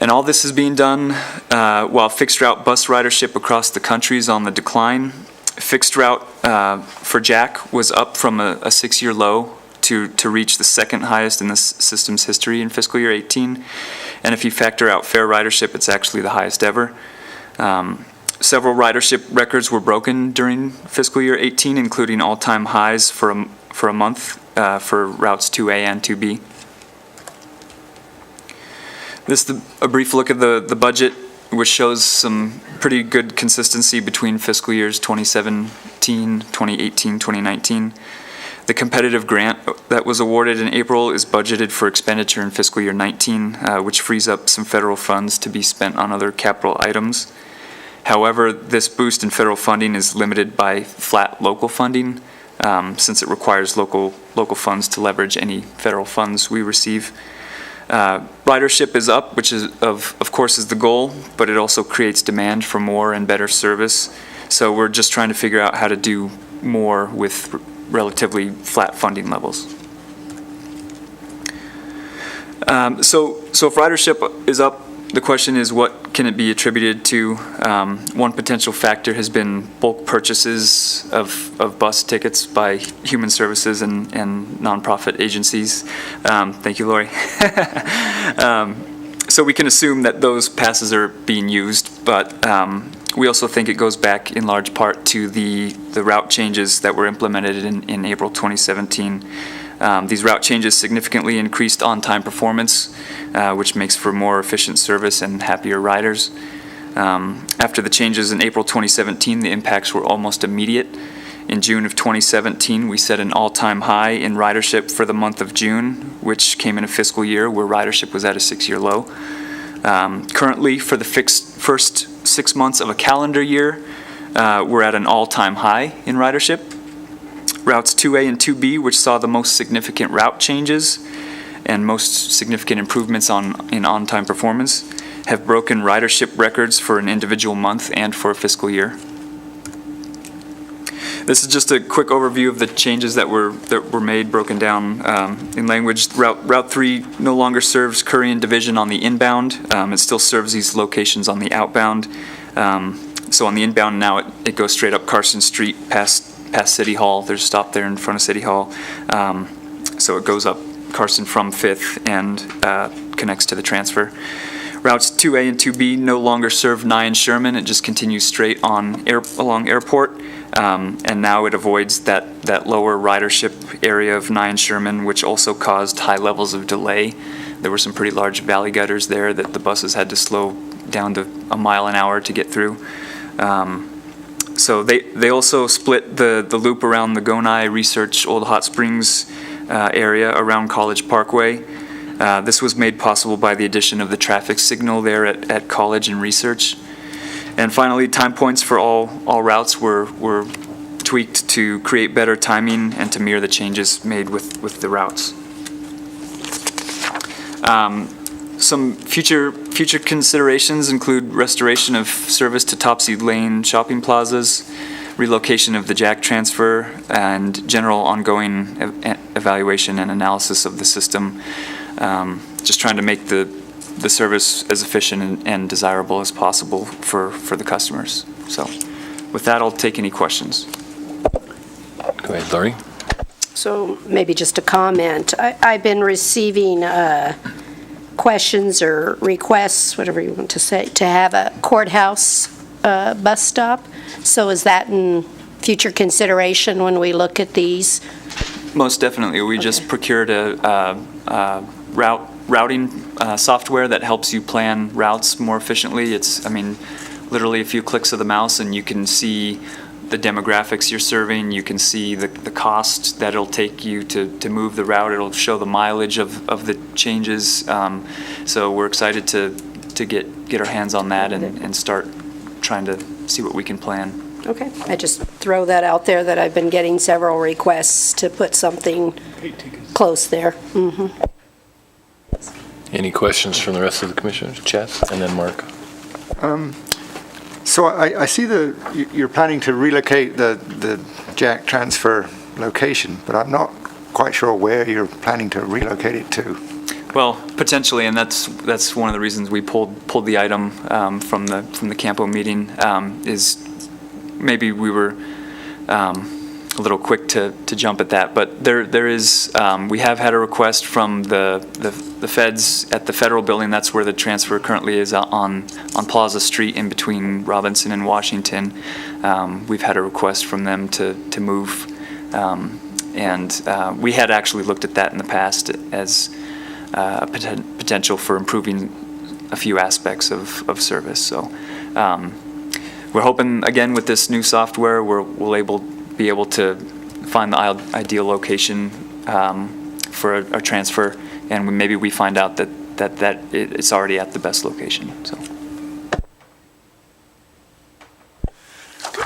And all this is being done while fixed route bus ridership across the country is on the decline. Fixed route for Jack was up from a 6-year low to reach the second highest in the system's history in fiscal year 18. And if you factor out fair ridership, it's actually the highest ever. Several ridership records were broken during fiscal year 18, including all-time highs for a month for routes 2A and 2B. This is a brief look at the budget, which shows some pretty good consistency between fiscal years 2017, 2018, 2019. The competitive grant that was awarded in April is budgeted for expenditure in fiscal year 19, which frees up some federal funds to be spent on other capital items. However, this boost in federal funding is limited by flat local funding, since it requires local funds to leverage any federal funds we receive. Ridership is up, which is of course is the goal, but it also creates demand for more and better service. So we're just trying to figure out how to do more with relatively flat funding levels. So if ridership is up, the question is, what can it be attributed to? One potential factor has been bulk purchases of bus tickets by human services and nonprofit agencies. Thank you, Lori. So we can assume that those passes are being used, but we also think it goes back in large part to the route changes that were implemented in April 2017. These route changes significantly increased on-time performance, which makes for more efficient service and happier riders. After the changes in April 2017, the impacts were almost immediate. In June of 2017, we set an all-time high in ridership for the month of June, which came in a fiscal year where ridership was at a 6-year low. Currently, for the first 6 months of a calendar year, we're at an all-time high in ridership. Routes 2A and 2B, which saw the most significant route changes and most significant improvements in on-time performance, have broken ridership records for an individual month and for a fiscal year. This is just a quick overview of the changes that were made, broken down in language. Route 3 no longer serves Curry and Division on the inbound. It still serves these locations on the outbound. So on the inbound now, it goes straight up Carson Street past City Hall. There's a stop there in front of City Hall. So it goes up Carson from 5th and connects to the transfer. Routes 2A and 2B no longer serve Nye and Sherman. It just continues straight on along Airport. And now it avoids that lower ridership area of Nye and Sherman, which also caused high levels of delay. There were some pretty large valley gutters there that the buses had to slow down to a mile an hour to get through. So they also split the loop around the Gonai Research Old Hot Springs area around College Parkway. This was made possible by the addition of the traffic signal there at College and Research. And finally, time points for all routes were tweaked to create better timing and to mirror the changes made with the routes. Some future considerations include restoration of service to Topsy Lane shopping plazas, relocation of the jack transfer, and general ongoing evaluation and analysis of the system. Just trying to make the service as efficient and desirable as possible for the customers. So with that, I'll take any questions. Go ahead, Lori. So maybe just a comment. I've been receiving questions or requests, whatever you want to say, to have a courthouse bus stop. So is that in future consideration when we look at these? Most definitely. We just procured a routing software that helps you plan routes more efficiently. It's, literally a few clicks of the mouse and you can see the demographics you're serving. You can see the cost that it'll take you to move the route. It'll show the mileage of the changes. So we're excited to get our hands on that and start trying to see what we can plan. Okay. I just throw that out there that I've been getting several requests to put something close there. Mm-hmm. Any questions from the rest of the commissioners? Chess, and then Mark. So I see you're planning to relocate the jack transfer location, but I'm not quite sure where you're planning to relocate it to. Well, potentially, and that's one of the reasons we pulled the item from the CAMPO meeting, is maybe we were a little quick to jump at that, but there is, we have had a request from the feds at the federal building. That's where the transfer currently is, on Plaza Street in between Robinson and Washington. We've had a request from them to move, and we had actually looked at that in the past as a potential for improving a few aspects of service. So we're hoping, again, with this new software, we'll be able to find the ideal location for a transfer, and maybe we find out that it's already at the best location. So.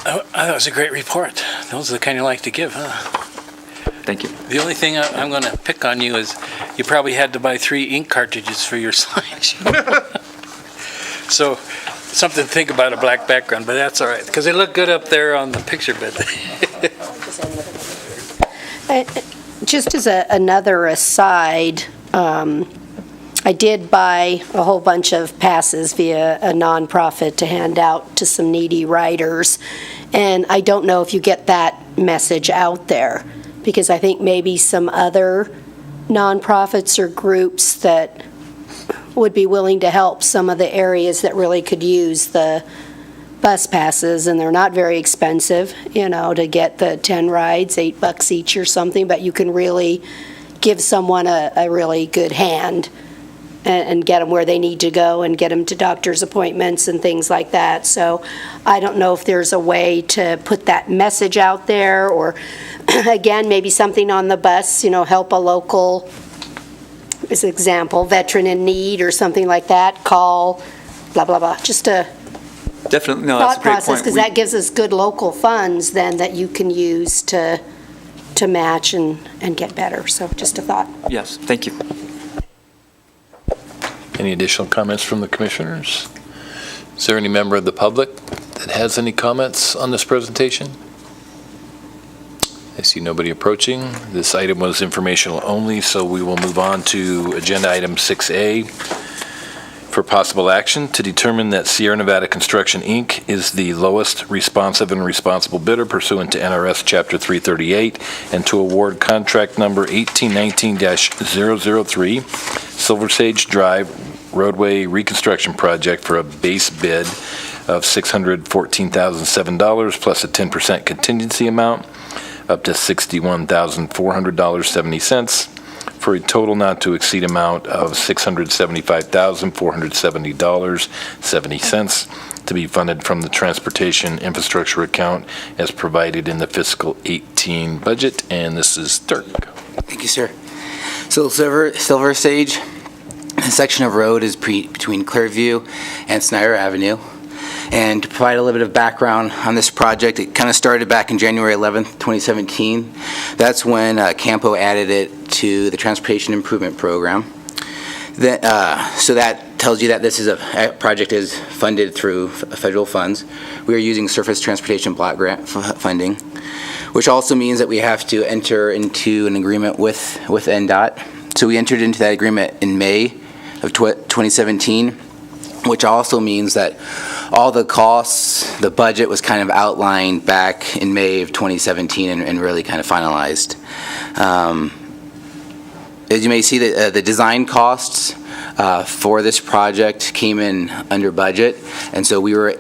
That was a great report. Those are the kind you like to give, huh? Thank you. The only thing I'm going to pick on you is you probably had to buy 3 ink cartridges for your slideshow. So something to think about, a black background, but that's all right, because they look good up there on the picture. But just as another aside, I did buy a whole bunch of passes via a nonprofit to hand out to some needy riders, and I don't know if you get that message out there, because I think maybe some other nonprofits or groups that would be willing to help some of the areas that really could use the bus passes, and they're not very expensive, to get the 10 rides, $8 each or something, but you can really give someone a really good hand and get them where they need to go and get them to doctor's appointments and things like that. So I don't know if there's a way to put that message out there, or again, maybe something on the bus, help a local, as an example, veteran in need or something like that, call, blah, blah, blah. Just a Definitely, no, that's a thought great process, point. because that gives us good local funds then that you can use to match and get better. So just a thought. Yes, thank you. Any additional comments from the commissioners? Is there any member of the public that has any comments on this presentation? I see nobody approaching. This item was informational only, so we will move on to agenda item 6A for possible action to determine that Sierra Nevada Construction, Inc. is the lowest responsive and responsible bidder pursuant to NRS Chapter 338, and to award contract number 1819-003 Silver Sage Drive roadway reconstruction project for a base bid of $614,007 plus a 10% contingency amount up to $61,400.70 for a total not to exceed amount of $675,470.70 to be funded from the transportation infrastructure account as provided in the fiscal 18 budget. And this is Dirk. Thank you, sir. So Silver Sage, a section of road is between Clearview and Snyder Avenue. And to provide a little bit of background on this project, it kind of started back in January 11th, 2017. That's when CAMPO added it to the Transportation Improvement Program. So that tells you that this is a project is funded through federal funds. We are using Surface Transportation Block Grant funding, which also means that we have to enter into an agreement with NDOT. So we entered into that agreement in May of 2017, which also means that all the costs, the budget was kind of outlined back in May of 2017 and really kind of finalized. As you may see, the design costs for this project came in under budget, and so we were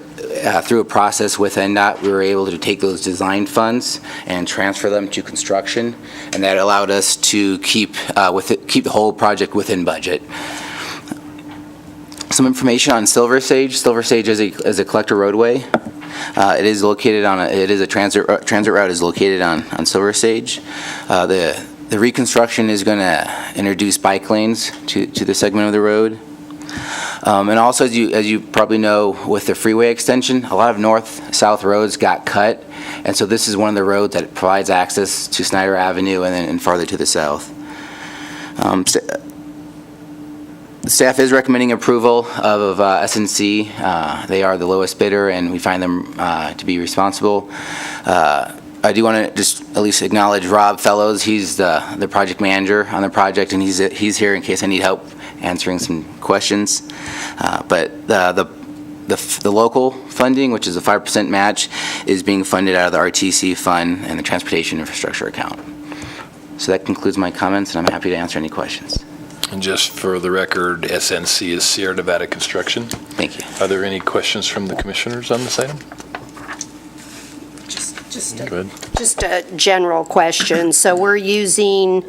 through a process with NDOT, we were able to take those design funds and transfer them to construction, and that allowed us to keep the whole project within budget. Some information on Silver Sage. Silver Sage is a collector roadway. It is located on a transit route is located on Silver Sage. The reconstruction is going to introduce bike lanes to the segment of the road. And also, as you probably know, with the freeway extension, a lot of north-south roads got cut, and so this is one of the roads that provides access to Snyder Avenue and farther to the south. The staff is recommending approval of S&C. They are the lowest bidder, and we find them to be responsible. I do want to just at least acknowledge Rob Fellows. He's the project manager on the project, and he's here in case I need help answering some questions. But the the local funding, which is a 5% match, is being funded out of the RTC fund and the transportation infrastructure account. So that concludes my comments, and I'm happy to answer any questions. And just for the record, SNC is Sierra Nevada Construction. Thank you. Are there any questions from the commissioners on this item? Go ahead. Just a general question. So we're using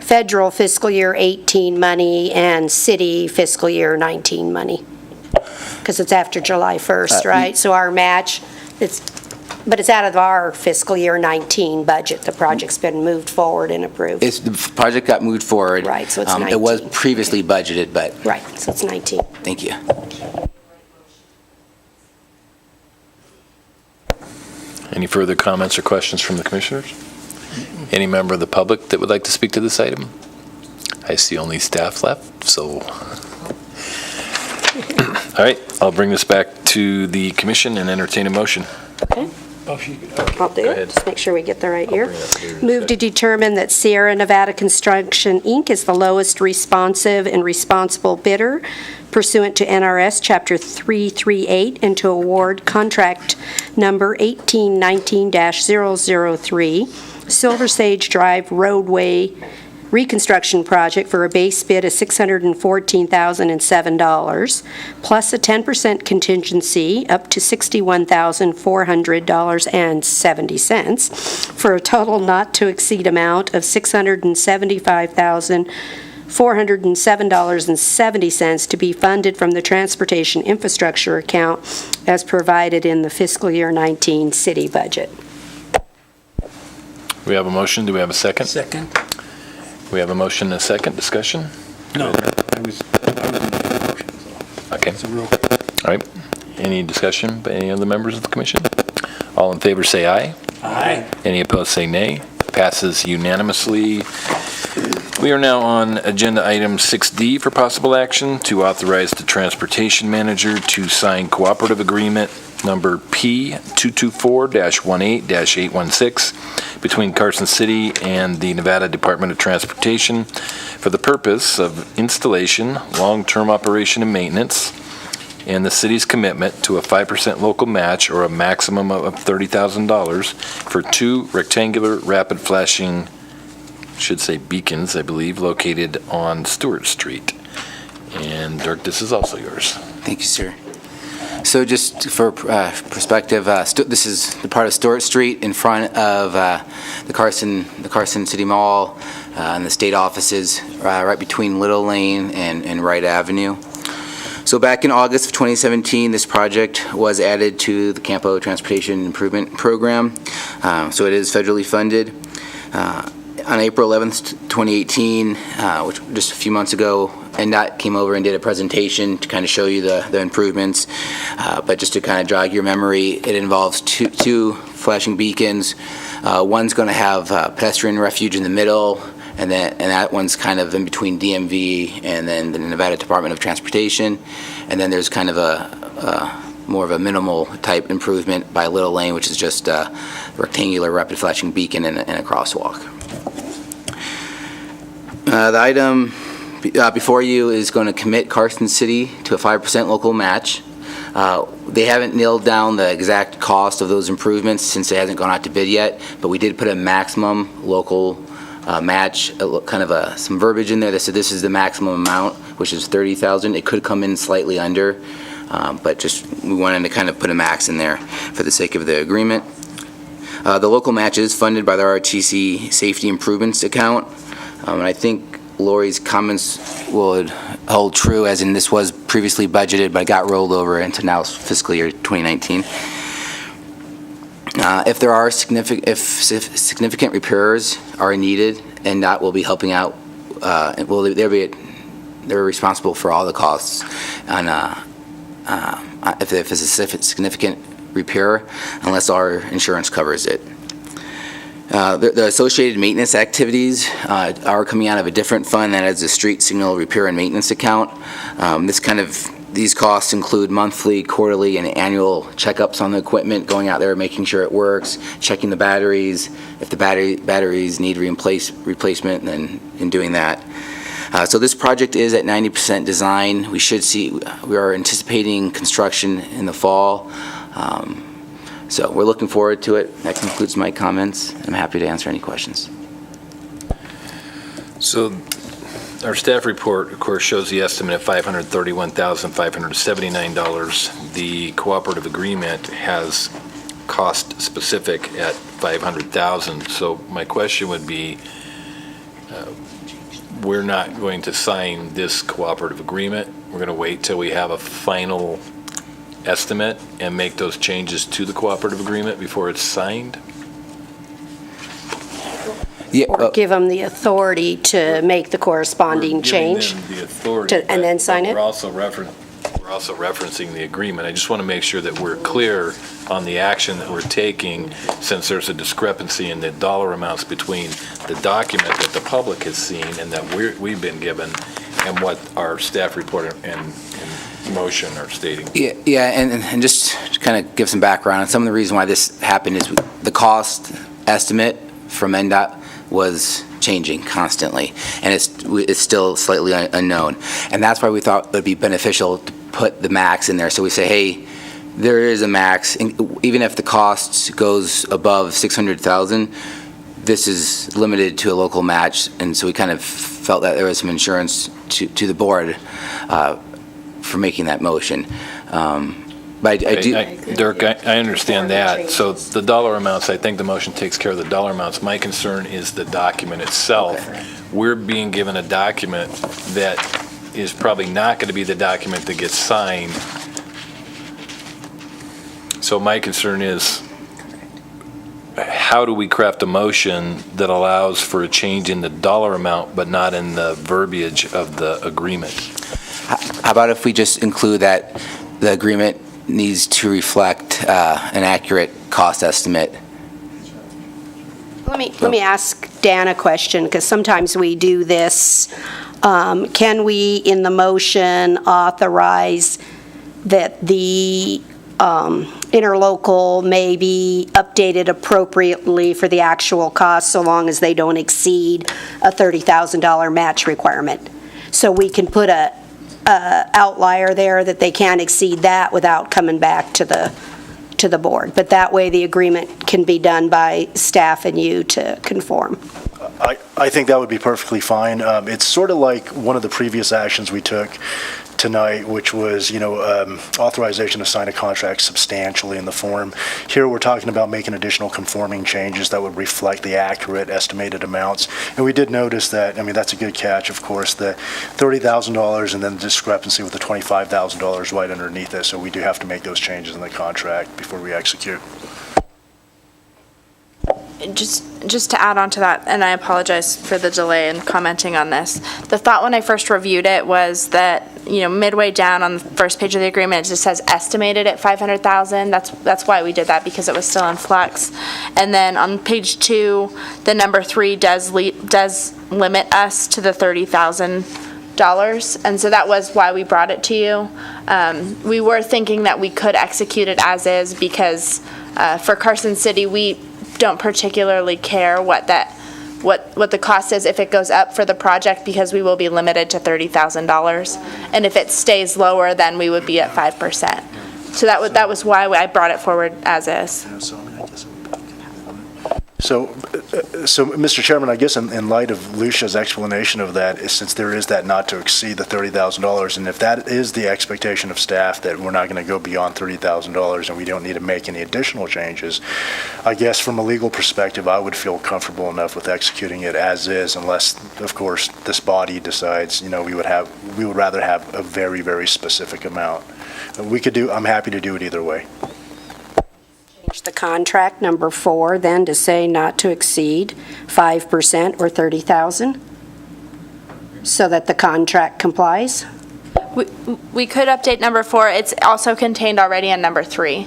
federal fiscal year 18 money and city fiscal year 19 money? Because it's after July 1st, right? So our match, but it's out of our fiscal year 19 budget. The project's been moved forward and approved. The project got moved forward. Right, so it's 19. It was previously budgeted, but... Right, so it's 19. Thank you. Any further comments or questions from the commissioners? Any member of the public that would like to speak to this item? I see only staff left, so... All right, I'll bring this back to the commission and entertain a motion. Okay. I'll do it. Just make sure we get the right year. Move to determine that Sierra Nevada Construction, Inc. is the lowest responsive and responsible bidder pursuant to NRS Chapter 338 and to award contract number 1819-003 Silver Sage Drive roadway reconstruction project for a base bid of $614,007, plus a 10% contingency up to $61,400.70, for a total not to exceed amount of $675,407.70 to be funded from the Transportation Infrastructure account as provided in the fiscal year 19 city budget. We have a motion. Do we have a second? Second. We have a motion and a second. Discussion? No, I was in the motion, so. Okay. It's a real. All right. Any discussion by any other members of the commission? All in favor say aye. Aye. Any opposed say nay. Passes unanimously. We are now on agenda item 6D for possible action to authorize the transportation manager to sign cooperative agreement number P224-18-816 between Carson City and the Nevada Department of Transportation for the purpose of installation, long-term operation and maintenance, and the city's commitment to a 5% local match or a maximum of $30,000 for 2 rectangular rapid flashing, should say beacons, I believe, located on Stewart Street. And Dirk, this is also yours. Thank you, sir. So just for perspective, this is the part of Stewart Street in front of the Carson City Mall and the state offices, right between Little Lane and Wright Avenue. So back in August of 2017, this project was added to the CAMPO Transportation Improvement Program. So it is federally funded. On April 11th, 2018, which just a few months ago, NDOT came over and did a presentation to kind of show you the improvements. But just to kind of jog your memory, it involves two flashing beacons. One's going to have pedestrian refuge in the middle, and that one's kind of in between DMV and then the Nevada Department of Transportation. And then there's kind of a more of a minimal type improvement by Little Lane, which is just a rectangular rapid flashing beacon and a crosswalk. The item before you is going to commit Carson City to a 5% local match. They haven't nailed down the exact cost of those improvements since it hasn't gone out to bid yet, but we did put a maximum local match, kind of some verbiage in there that said this is the maximum amount, which is $30,000. It could come in slightly under, but just we wanted to kind of put a max in there for the sake of the agreement. The local match is funded by the RTC Safety Improvements account. And I think Lori's comments would hold true, as in this was previously budgeted, but got rolled over into now fiscal year 2019. If there are significant repairs are needed, NDOT will be helping out. They're responsible for all the costs on if it's a significant repair, unless our insurance covers it. The associated maintenance activities are coming out of a different fund that is the street signal repair and maintenance account. These costs include monthly, quarterly, and annual checkups on the equipment, going out there, making sure it works, checking the batteries. If the batteries need replacement, then in doing that. So this project is at 90% design. We are anticipating construction in the fall. So we're looking forward to it. That concludes my comments. I'm happy to answer any questions. So our staff report, of course, shows the estimate of $531,579. The cooperative agreement has cost specific at $500,000. So my question would be, we're not going to sign this cooperative agreement. We're going to wait till we have a final estimate and make those changes to the cooperative agreement before it's signed? Or give them the authority to make the corresponding change? We're giving them the authority. And then sign it? We're also referencing the agreement. I just want to make sure that we're clear on the action that we're taking, since there's a discrepancy in the dollar amounts between the document that the public has seen and that we've been given and what our staff report and motion are stating. Yeah, and just to kind of give some background, some of the reason why this happened is the cost estimate from NDOT was changing constantly, and it's still slightly unknown. And that's why we thought it would be beneficial to put the max in there. So we say, hey, there is a max, even if the cost goes above $600,000, this is limited to a local match. And so we kind of felt that there was some insurance to the board for making that motion. But I do. Dirk, I understand that. So the dollar amounts, I think the motion takes care of the dollar amounts. My concern is the document itself. Okay. We're being given a document that is probably not going to be the document that gets signed. So my concern is, how do we craft a motion that allows for a change in the dollar amount but not in the verbiage of the agreement? How about if we just include that the agreement needs to reflect an accurate cost estimate? Let me ask Dan a question, because sometimes we do this. Can we, in the motion, authorize that the interlocal may be updated appropriately for the actual cost, so long as they don't exceed a $30,000 match requirement? So we can put a outlier there that they can't exceed that without coming back to the board. But that way the agreement can be done by staff and you to conform. I think that would be perfectly fine. It's sort of like one of the previous actions we took tonight, which was, authorization to sign a contract substantially in the form. Here, we're talking about making additional conforming changes that would reflect the accurate estimated amounts. And we did notice that, that's a good catch, of course, the $30,000 and then the discrepancy with the $25,000 right underneath it. So we do have to make those changes in the contract before we execute. Just to add on to that, and I apologize for the delay in commenting on this. The thought when I first reviewed it was that, midway down on the first page of the agreement, it just says estimated at $500,000. That's why we did that, because it was still in flux. And then on page 2, the number 3 does limit us to the $30,000. And so that was why we brought it to you. We were thinking that we could execute it as is, because for Carson City, we don't particularly care what the cost is if it goes up for the project, because we will be limited to $30,000. And if it stays lower, then we would be at 5%. So that was why I brought it forward as is. So, Mr. Chairman, I guess in light of Lucia's explanation of that, since there is that not to exceed the $30,000, and if that is the expectation of staff, that we're not going to go beyond $30,000 and we don't need to make any additional changes, I guess from a legal perspective, I would feel comfortable enough with executing it as is, unless, of course, this body decides, we would rather have a very, very specific amount. I'm happy to do it either way. Change the contract number 4 then to say not to exceed 5% or 30,000, so that the contract complies. We could update number 4. It's also contained already in number 3.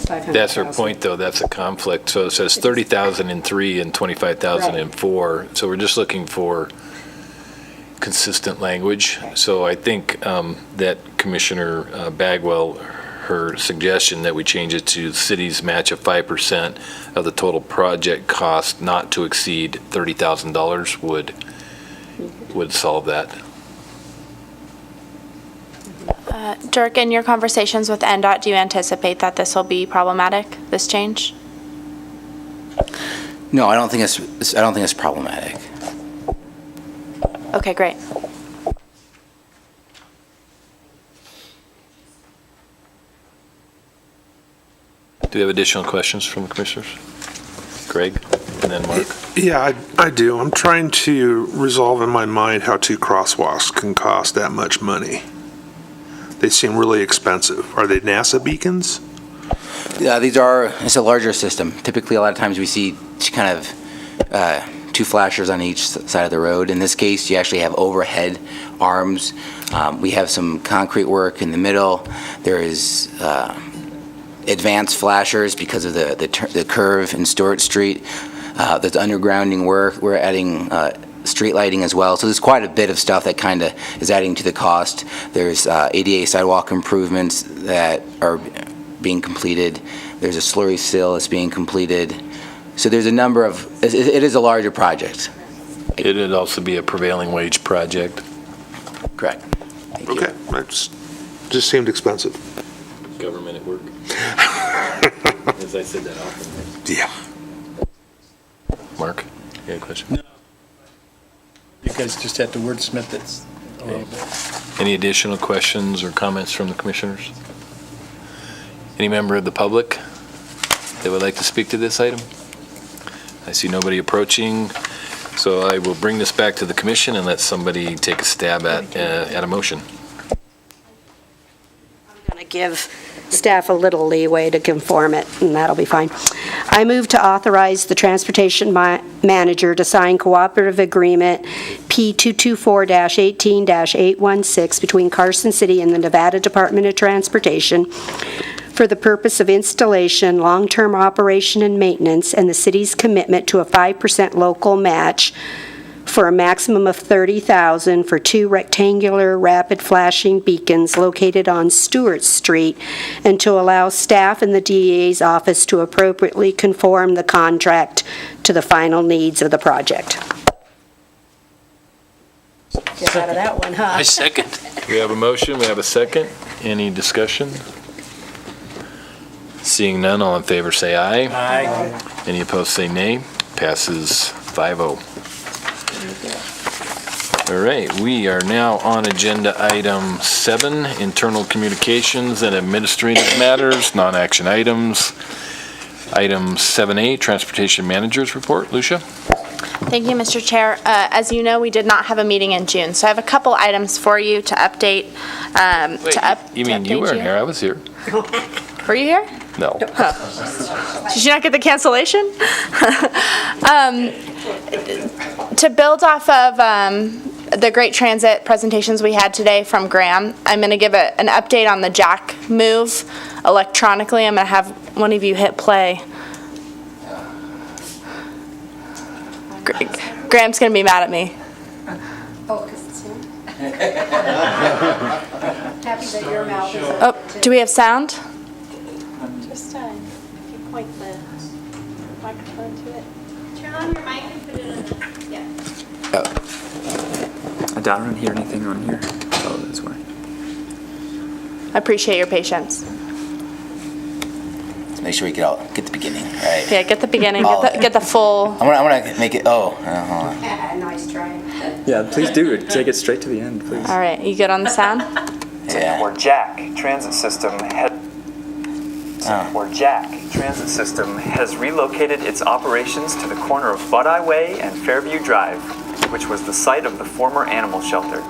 That's her point, though. That's a conflict. So it says 30,000 in 3 and 25,000 in 4. So we're just looking for consistent language. So I think that Commissioner Bagwell, her suggestion that we change it to the city's match of 5% of the total project cost not to exceed $30,000 would would solve that. Dirk, in your conversations with NDOT, do you anticipate that this will be problematic, this change? No, I don't think it's problematic. Okay, great. Do we have additional questions from the commissioners? Greg, and then Mark. Yeah, I do. I'm trying to resolve in my mind how 2 crosswalks can cost that much money. They seem really expensive. Are they NASA beacons? Yeah, it's a larger system. Typically, a lot of times we see kind of 2 flashers on each side of the road. In this case, you actually have overhead arms. We have some concrete work in the middle. There is advanced flashers because of the curve in Stewart Street. There's undergrounding work. We're adding street lighting as well. So there's quite a bit of stuff that kind of is adding to the cost. There's ADA sidewalk improvements that are being completed. There's a slurry seal that's being completed. So there's a number of, it is a larger project. It'd also be a prevailing wage project. Correct. Okay, that just seemed expensive. Government at work. As I said that often. Yeah. Mark, you had a question? No. You guys just have to wordsmith this a little bit. Any additional questions or comments from the commissioners? Any member of the public that would like to speak to this item? I see nobody approaching, so I will bring this back to the commission and let somebody take a stab at a motion. I'm going to give staff a little leeway to conform it, and that'll be fine. I move to authorize the transportation manager to sign cooperative agreement P224-18-816 between Carson City and the Nevada Department of Transportation for the purpose of installation, long-term operation and maintenance, and the city's commitment to a 5% local match for a maximum of $30,000 for 2 rectangular rapid flashing beacons located on Stewart Street, and to allow staff in the DEA's office to appropriately conform the contract to the final needs of the project. Get out of that one, huh? I second. We have a motion, we have a second. Any discussion? Seeing none, all in favor say aye. Aye. Any opposed say nay. Passes 5-0. All right, we are now on agenda item 7, internal communications and administrative matters, non-action items. Item 7A, transportation managers report. Lucia? Thank you, Mr. Chair. As you know, we did not have a meeting in June, so I have a couple items for you to update. Wait, you mean you weren't here? I was here. Were you here? No. Did you not get the cancellation? To build off of the great transit presentations we had today from Graham, I'm going to give an update on the jack move electronically. I'm going to have one of you hit play. Graham's going to be mad at me. Oh, because it's him? Happy that your mouth is Oh, do we have sound? Just if you point the microphone to it. Turn on your mic and put it in the, yeah. I don't hear anything on here. Oh, that's why. I appreciate your patience. Let's make sure we get the beginning, all right? Yeah, get the beginning, Oh, get the full. I'm gonna make it, hold on. Nice try. Yeah, please do it. Take it straight to the end, please. All right, you good on the sound? Yeah. Or Jack Transit System has relocated its operations to the corner of Buckeye Way and Fairview Drive, which was the site of the former animal shelter.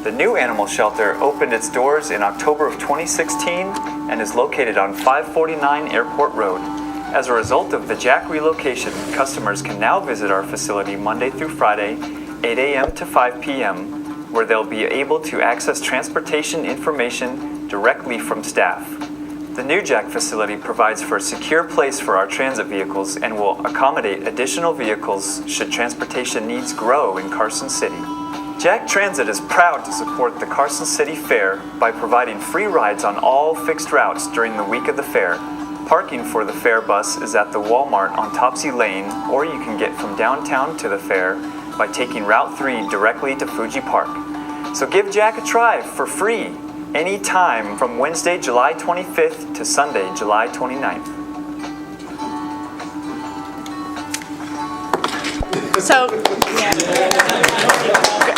The new animal shelter opened its doors in October of 2016 and is located on 549 Airport Road. As a result of the Jack relocation, customers can now visit our facility Monday through Friday, 8 a.m. to 5 p.m., where they'll be able to access transportation information directly from staff. The new Jack facility provides for a secure place for our transit vehicles and will accommodate additional vehicles should transportation needs grow in Carson City. Jack Transit is proud to support the Carson City Fair by providing free rides on all fixed routes during the week of the fair. Parking for the fair bus is at the Walmart on Topsy Lane, or you can get from downtown to the fair by taking Route 3 directly to Fuji Park. So give Jack a try for free anytime from Wednesday, July 25th to Sunday, July 29th. So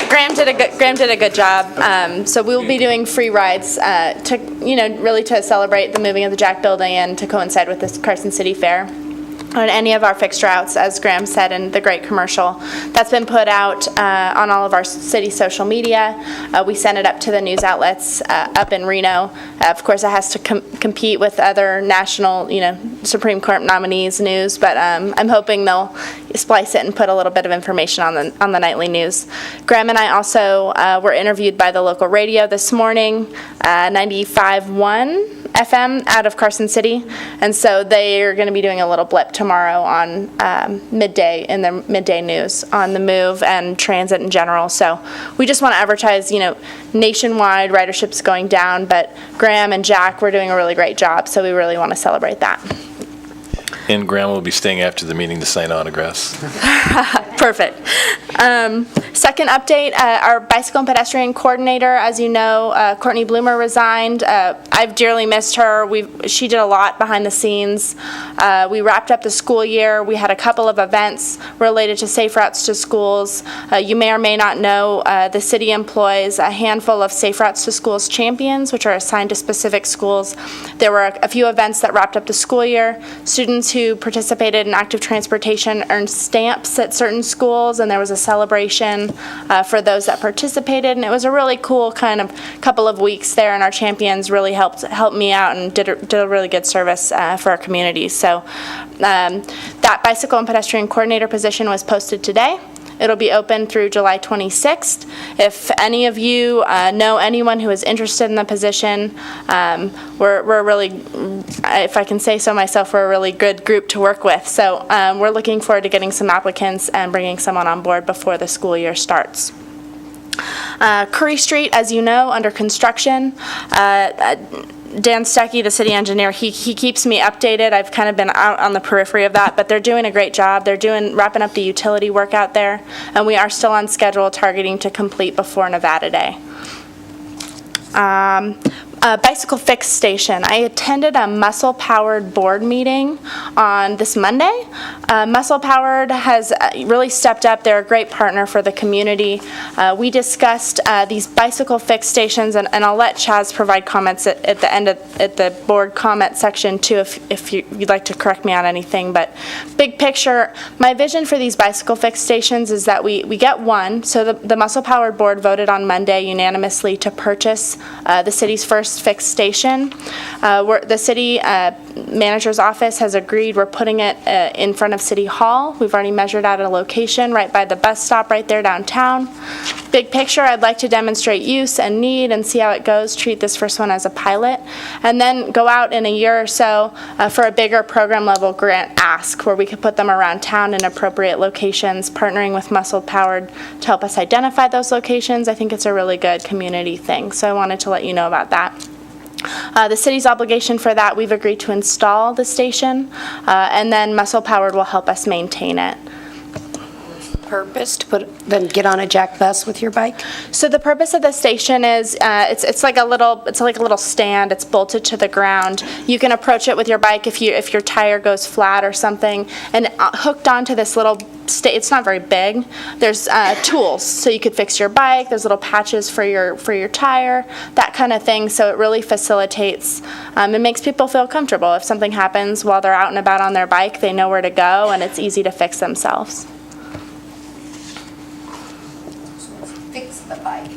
Graham did a good job. So we will be doing free rides to, really to celebrate the moving of the Jack Building and to coincide with this Carson City Fair. On any of our fixed routes, as Graham said in the great commercial that's been put out on all of our city social media. We send it up to the news outlets up in Reno. Of course, it has to compete with other national, Supreme Court nominees news, but I'm hoping they'll splice it and put a little bit of information on the nightly news. Graham and I also were interviewed by the local radio this morning, 95.1 FM out of Carson City, and so they are going to be doing a little blip tomorrow on midday in the midday news on the move and transit in general. So we just want to advertise, nationwide ridership's going down, but Graham and Jack were doing a really great job, so we really want to celebrate that. And Graham will be staying after the meeting to sign autographs. Perfect. Second update, our bicycle and pedestrian coordinator, as you know, Courtney Bloomer resigned. I've dearly missed her. She did a lot behind the scenes. We wrapped up the school year. We had a couple of events related to safe routes to schools. You may or may not know the city employs a handful of safe routes to schools champions, which are assigned to specific schools. There were a few events that wrapped up the school year. Students who participated in active transportation earned stamps at certain schools, and there was a celebration for those that participated, and it was a really cool kind of couple of weeks there, and our champions really helped me out and did a really good service for our community. So that bicycle and pedestrian coordinator position was posted today. It'll be open through July 26th. If any of you know anyone who is interested in the position, we're really, if I can say so myself, we're a really good group to work with. So we're looking forward to getting some applicants and bringing someone on board before the school year starts. Curry Street, as you know, under construction. Dan Stuckey, the city engineer, he keeps me updated. I've kind of been out on the periphery of that, but they're doing a great job. They're wrapping up the utility work out there, and we are still on schedule, targeting to complete before Nevada Day. Bicycle Fix Station. I attended a Muscle Powered board meeting on this Monday. Muscle Powered has really stepped up. They're a great partner for the community. We discussed these bicycle fix stations, and I'll let Chaz provide comments at the end at the board comment section too, if you'd like to correct me on anything. But big picture, my vision for these bicycle fix stations is that we get one. So the Muscle Powered board voted on Monday unanimously to purchase the city's first fixed station. The city manager's office has agreed. We're putting it in front of City Hall. We've already measured out a location right by the bus stop right there downtown. Big picture, I'd like to demonstrate use and need and see how it goes, treat this first one as a pilot, and then go out in a year or so for a bigger program level grant ask where we could put them around town in appropriate locations, partnering with Muscle Powered to help us identify those locations. I think it's a really good community thing, so I wanted to let you know about that. The city's obligation for that, we've agreed to install the station, and then Muscle Powered will help us maintain it. Purpose to then get on a Jack bus with your bike? So the purpose of the station is it's like a little stand. It's bolted to the ground. You can approach it with your bike if your tire goes flat or something, and hooked onto this little it's not very big. There's tools, so you could fix your bike. There's little patches for your tire, that kind of thing. So it really facilitates. It makes people feel comfortable. If something happens while they're out and about on their bike, they know where to go, and it's easy to fix themselves. Fix the bike.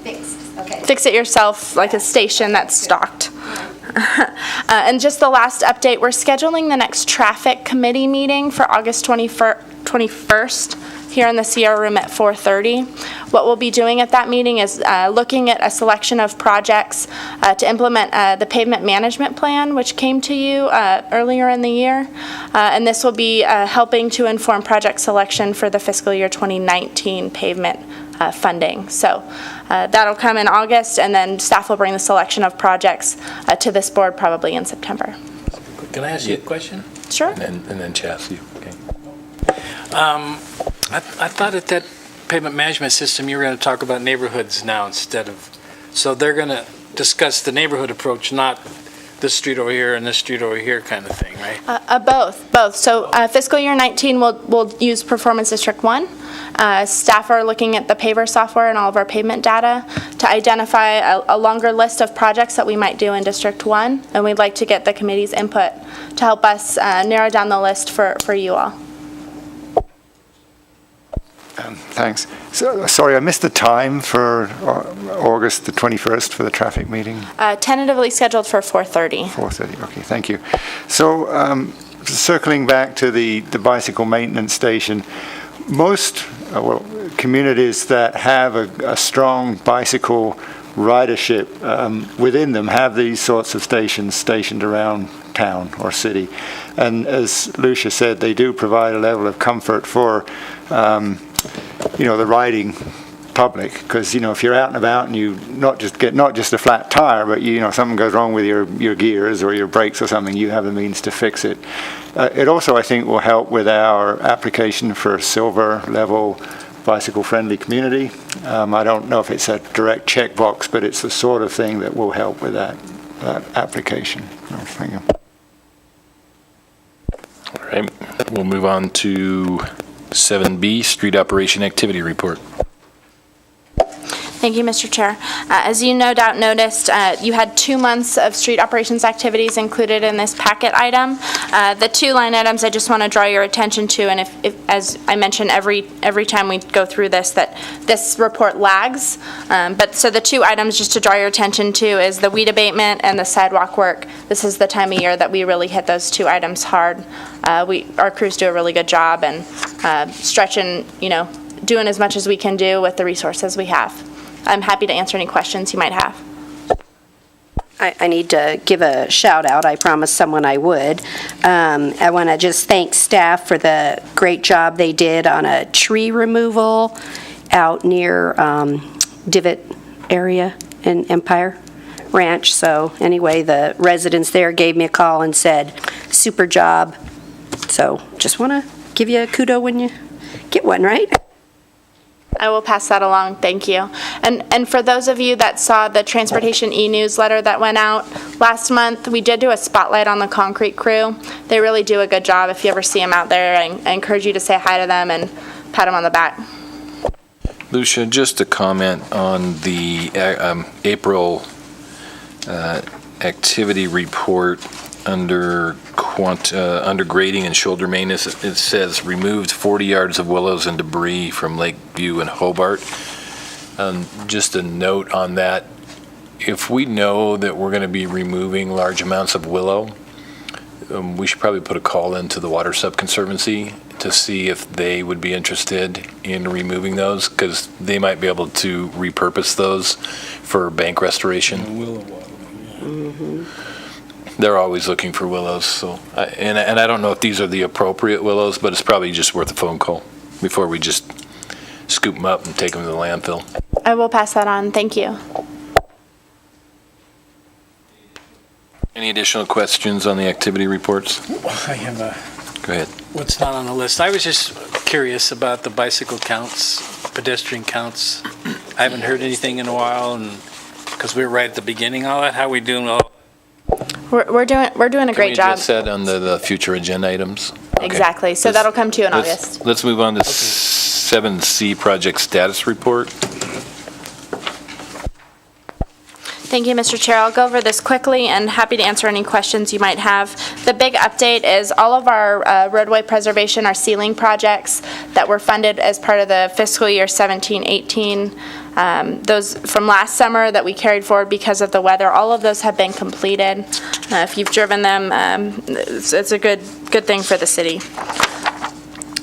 Fixed. Okay. Fix it yourself, like a station that's stocked. And just the last update, we're scheduling the next traffic committee meeting for August 21st here in the CR room at 4:30. What we'll be doing at that meeting is looking at a selection of projects to implement the pavement management plan, which came to you earlier in the year. And this will be helping to inform project selection for the fiscal year 2019 pavement funding. So that'll come in August, and then staff will bring the selection of projects to this board probably in September. Can I ask you a question? Sure. And then Chaz, you. Okay. I thought at that pavement management system, you're going to talk about neighborhoods now instead of, so they're going to discuss the neighborhood approach, not this street over here and this street over here kind of thing, right? Both. So fiscal year 19, we'll use Performance District 1. Staff are looking at the paver software and all of our pavement data to identify a longer list of projects that we might do in District 1, and we'd like to get the committee's input to help us narrow down the list for you all. Thanks. So, sorry, I missed the time for August the 21st for the traffic meeting. Tentatively scheduled for 4:30. 4:30, okay, thank you. So, circling back to the bicycle maintenance station, most communities that have a strong bicycle ridership within them have these sorts of stations stationed around town or city. And as Lucia said, they do provide a level of comfort for the riding public, because if you're out and about and you not just a flat tire, but something goes wrong with your gears or your brakes or something, you have the means to fix it. It also, I think, will help with our application for silver level bicycle friendly community. I don't know if it's a direct checkbox, but it's the sort of thing that will help with that application. Thank you. All right, we'll move on to 7B, Street Operation Activity Report. Thank you, Mr. Chair. As you no doubt noticed, you had 2 months of street operations activities included in this packet item. The 2 line items I just want to draw your attention to, and if as I mention every time we go through this, that this report lags. But so the 2 items just to draw your attention to is the weed abatement and the sidewalk work. This is the time of year that we really hit those 2 items hard. Our crews do a really good job and stretching, doing as much as we can do with the resources we have. I'm happy to answer any questions you might have. I need to give a shout out. I promised someone I would. I want to just thank staff for the great job they did on a tree removal out near Divot area in Empire Ranch. So anyway, the residents there gave me a call and said, super job. So just want to give you a kudo when you get one, right? I will pass that along, thank you. And for those of you that saw the transportation e-newsletter that went out last month, we did do a spotlight on the concrete crew. They really do a good job. If you ever see them out there, I encourage you to say hi to them and pat them on the back. Lucia, just a comment on the April activity report under grading and shoulder maintenance. It says removed 40 yards of willows and debris from Lakeview and Hobart. Just a note on that, if we know that we're going to be removing large amounts of willow, we should probably put a call into the Water Sub-Conservancy to see if they would be interested in removing those, because they might be able to repurpose those for bank restoration. Mm-hmm. They're always looking for willows, so and I don't know if these are the appropriate willows, but it's probably just worth a phone call before we just scoop them up and take them to the landfill. I will pass that on, thank you. Any additional questions on the activity reports? I have a... Go ahead. What's not on the list? I was just curious about the bicycle counts, pedestrian counts. I haven't heard anything in a while, and because we were right at the beginning, all that. How are we doing? We're doing a great job. Can we address that under the future agenda items? Okay. Exactly. So that'll come to you in August. Let's move on to 7C project status report. Thank you, Mr. Chair. I'll go over this quickly and happy to answer any questions you might have. The big update is all of our roadway preservation, our sealing projects that were funded as part of the fiscal year 17-18, those from last summer that we carried forward because of the weather, all of those have been completed. If you've driven them, it's a good thing for the city.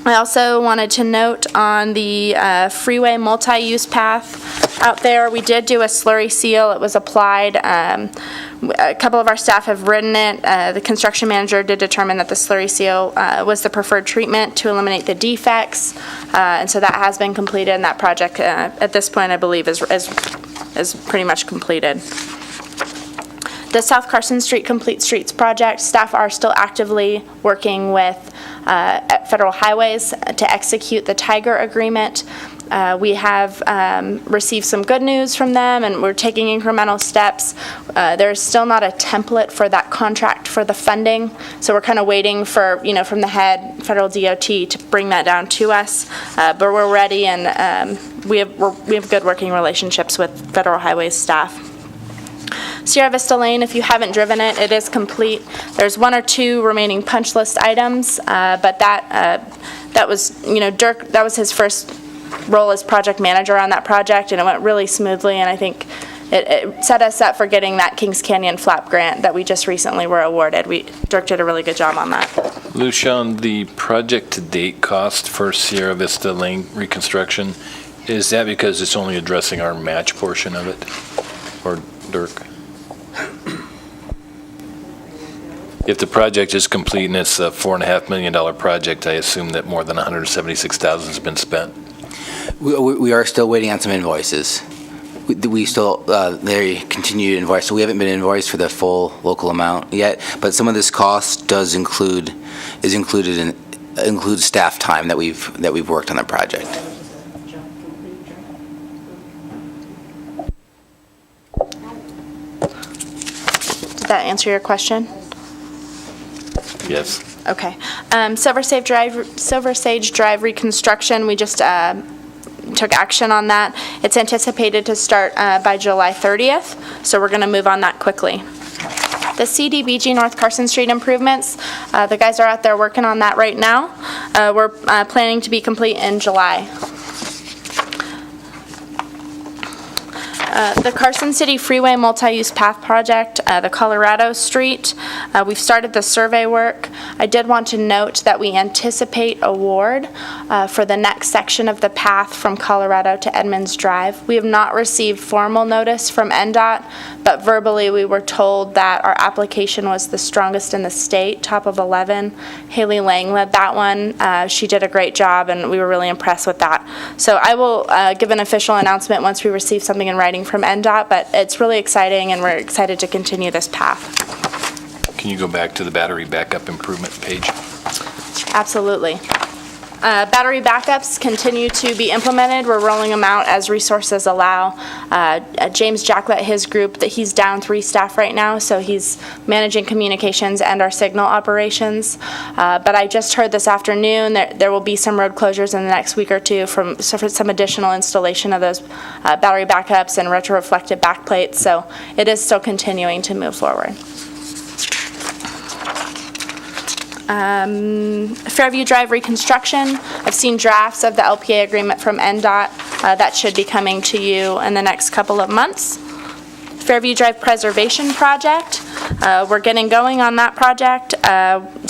I also wanted to note on the freeway multi-use path out there, we did do a slurry seal. It was applied. A couple of our staff have ridden it. The construction manager did determine that the slurry seal was the preferred treatment to eliminate the defects. And so that has been completed, and that project at this point, I believe, is pretty much completed. The South Carson Street Complete Streets project, staff are still actively working with Federal Highways to execute the Tiger agreement. We have received some good news from them, and we're taking incremental steps. There's still not a template for that contract for the funding, so we're kind of waiting for, from the head, federal DOT, to bring that down to us. But we're ready, and we have good working relationships with Federal Highways staff. Sierra Vista Lane, if you haven't driven it, it is complete. There's 1 or 2 remaining punch list items, but that was, Dirk, that was his first role as project manager on that project, and it went really smoothly, and I think it set us up for getting that Kings Canyon flap grant that we just recently were awarded. Dirk did a really good job on that. Lucian, the project to date cost for Sierra Vista Lane reconstruction, is that because it's only addressing our match portion of it? Or Dirk? If the project is complete and it's a $4.5 million project, I assume that more than $176,000 has been spent. We are still waiting on some invoices. We still, they continue to invoice, so we haven't been invoiced for the full local amount yet, but some of this cost includes staff time that we've worked on the project. Did that answer your question? Yes. Okay. Silver Sage Drive reconstruction, we just took action on that. It's anticipated to start by July 30th, so we're going to move on that quickly. The CDBG North Carson Street improvements, the guys are out there working on that right now. We're planning to be complete in July. The Carson City Freeway Multi-Use Path Project, the Colorado Street, we've started the survey work. I did want to note that we anticipate award for the next section of the path from Colorado to Edmonds Drive. We have not received formal notice from NDOT, but verbally we were told that our application was the strongest in the state, top of 11. Haley Lang led that one. She did a great job, and we were really impressed with that. So I will give an official announcement once we receive something in writing from NDOT, but it's really exciting, and we're excited to continue this path. Can you go back to the battery backup improvement page? Absolutely. Battery backups continue to be implemented. We're rolling them out as resources allow. James Jack let his group, that he's down 3 staff right now, so he's managing communications and our signal operations. But I just heard this afternoon that there will be some road closures in the next week or two for some additional installation of those battery backups and retroreflective backplates, so it is still continuing to move forward. Fairview Drive reconstruction. I've seen drafts of the LPA agreement from NDOT. That should be coming to you in the next couple of months. Fairview Drive preservation project. We're getting going on that project.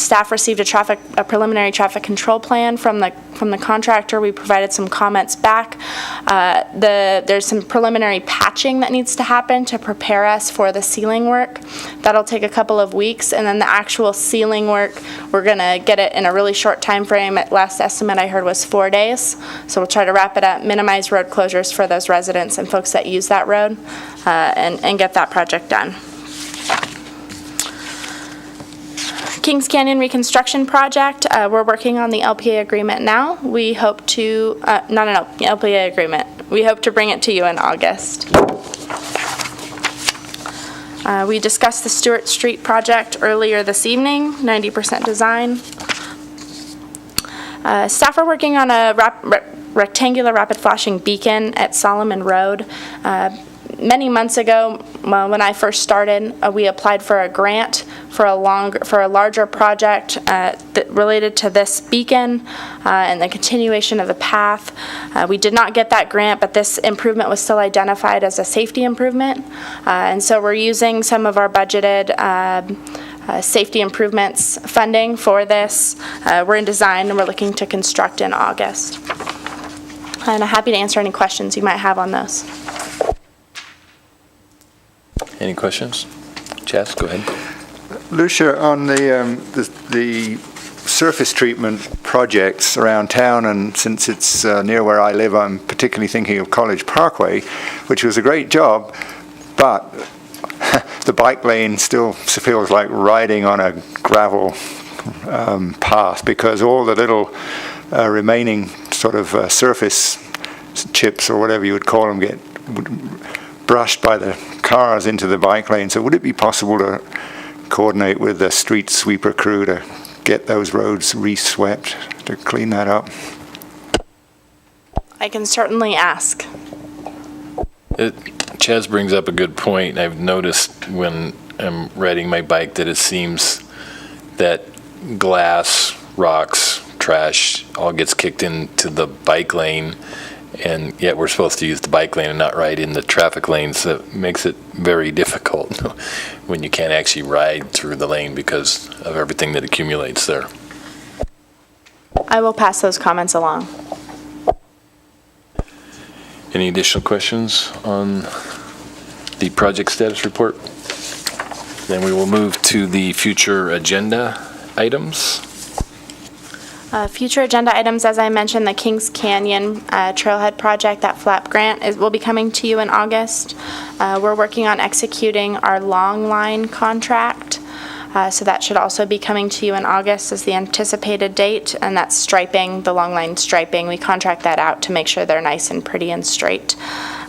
Staff received a preliminary traffic control plan from the contractor. We provided some comments back. There's some preliminary patching that needs to happen to prepare us for the sealing work. That'll take a couple of weeks, and then the actual sealing work, we're gonna get it in a really short time frame. Last estimate I heard was 4 days. So we'll try to wrap it up, minimize road closures for those residents and folks that use that road, and get that project done. Kings Canyon reconstruction project, we're working on the LPA agreement now. We hope to, not an LPA agreement, we hope to bring it to you in August. We discussed the Stewart Street project earlier this evening, 90% design. Staff are working on a rectangular rapid flashing beacon at Solomon Road. Many months ago, when I first started, we applied for a grant for a larger project that related to this beacon and the continuation of the path. We did not get that grant, but this improvement was still identified as a safety improvement, and so we're using some of our budgeted safety improvements funding for this. We're in design, and we're looking to construct in August. And I'm happy to answer any questions you might have on those. Any questions? Chas, go ahead. Lucia, on the surface treatment projects around town, and since it's near where I live, I'm particularly thinking of College Parkway, which was a great job, but the bike lane still feels like riding on a gravel path, because all the little remaining sort of surface chips or whatever you would call them get brushed by the cars into the bike lane. So would it be possible to coordinate with the street sweeper crew to get those roads re-swept, to clean that up? I can certainly ask. Chaz brings up a good point. I've noticed when I'm riding my bike that it seems that glass, rocks, trash all gets kicked into the bike lane, and yet we're supposed to use the bike lane and not ride in the traffic lanes. So it makes it very difficult when you can't actually ride through the lane because of everything that accumulates there. I will pass those comments along. Any additional questions on the project status report? Then we will move to the future agenda items. Future agenda items, as I mentioned, the Kings Canyon Trailhead Project, that FLAP grant will be coming to you in August. We're working on executing our long line contract, so that should also be coming to you in August as the anticipated date, and that's striping, the long line striping. We contract that out to make sure they're nice and pretty and straight.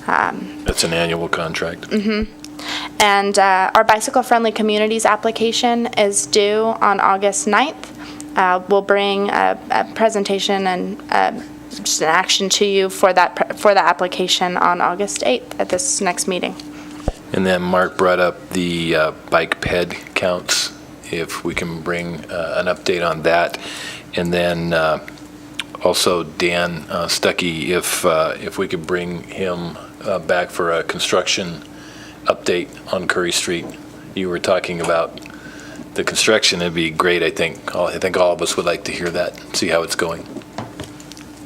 That's an annual contract. And our bicycle-friendly communities application is due on August 9th. We'll bring a presentation and just an action to you for the application on August 8th at this next meeting. And then Mark brought up the bike ped counts, if we can bring an update on that. And then also Dan Stuckey, if we could bring him back for a construction update on Curry Street. You were talking about the construction. It'd be great, I think. I think all of us would like to hear that, see how it's going.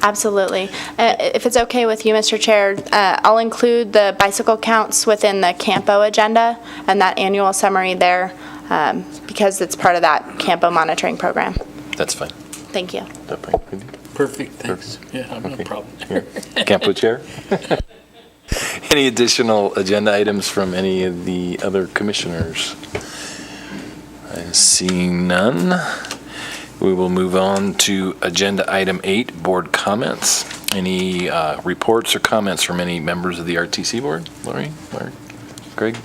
Absolutely. If it's okay with you, Mr. Chair, I'll include the bicycle counts within the CAMPO agenda and that annual summary there because it's part of that CAMPO monitoring program. That's fine. Thank you. Perfect, thanks. Yeah, I have no problem. CAMPO Chair? Any additional agenda items from any of the other commissioners? I see none. We will move on to agenda item 8, board comments. Any reports or comments from any members of the RTC board? Lori, Mark, Greg?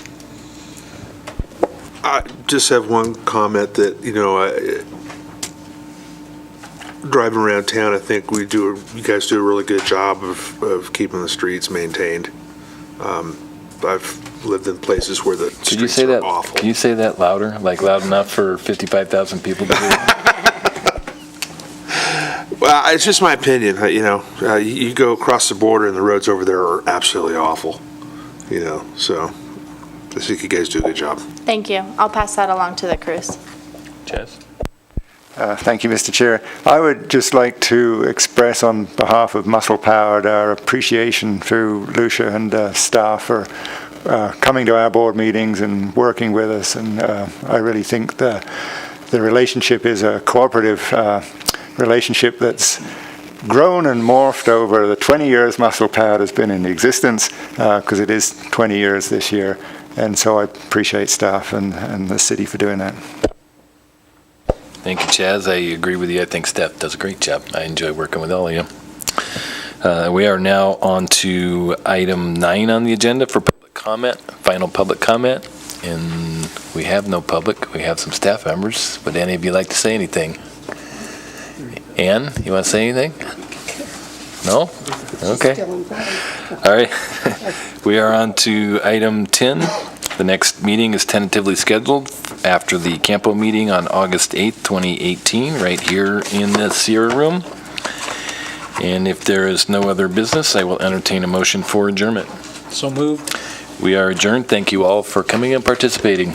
I just have one comment that, driving around town, I think you guys do a really good job of keeping the streets maintained. I've lived in places where the streets are awful. Can you say that louder? Like loud enough for 55,000 people to hear? Well, it's just my opinion. You go across the border and the roads over there are absolutely awful. So I think you guys do a good job. Thank you. I'll pass that along to the crews. Chaz? Thank you, Mr. Chair. I would just like to express on behalf of Muscle Powered our appreciation to Lucia and staff for coming to our board meetings and working with us. And I really think the relationship is a cooperative relationship that's grown and morphed over the 20 years Muscle Powered has been in existence, because it is 20 years this year. And so I appreciate staff and the city for doing that. Thank you, Chaz. I agree with you. I think Steph does a great job. I enjoy working with all of you. We are now on to item 9 on the agenda for public comment, final public comment. And we have no public. We have some staff members. Would any of you like to say anything? Ann, you want to say anything? No? Okay. All right. We are on to item 10. The next meeting is tentatively scheduled after the CAMPO meeting on August 8th, 2018, right here in the Sierra Room. And if there is no other business, I will entertain a motion for adjournment. So moved. We are adjourned. Thank you all for coming and participating.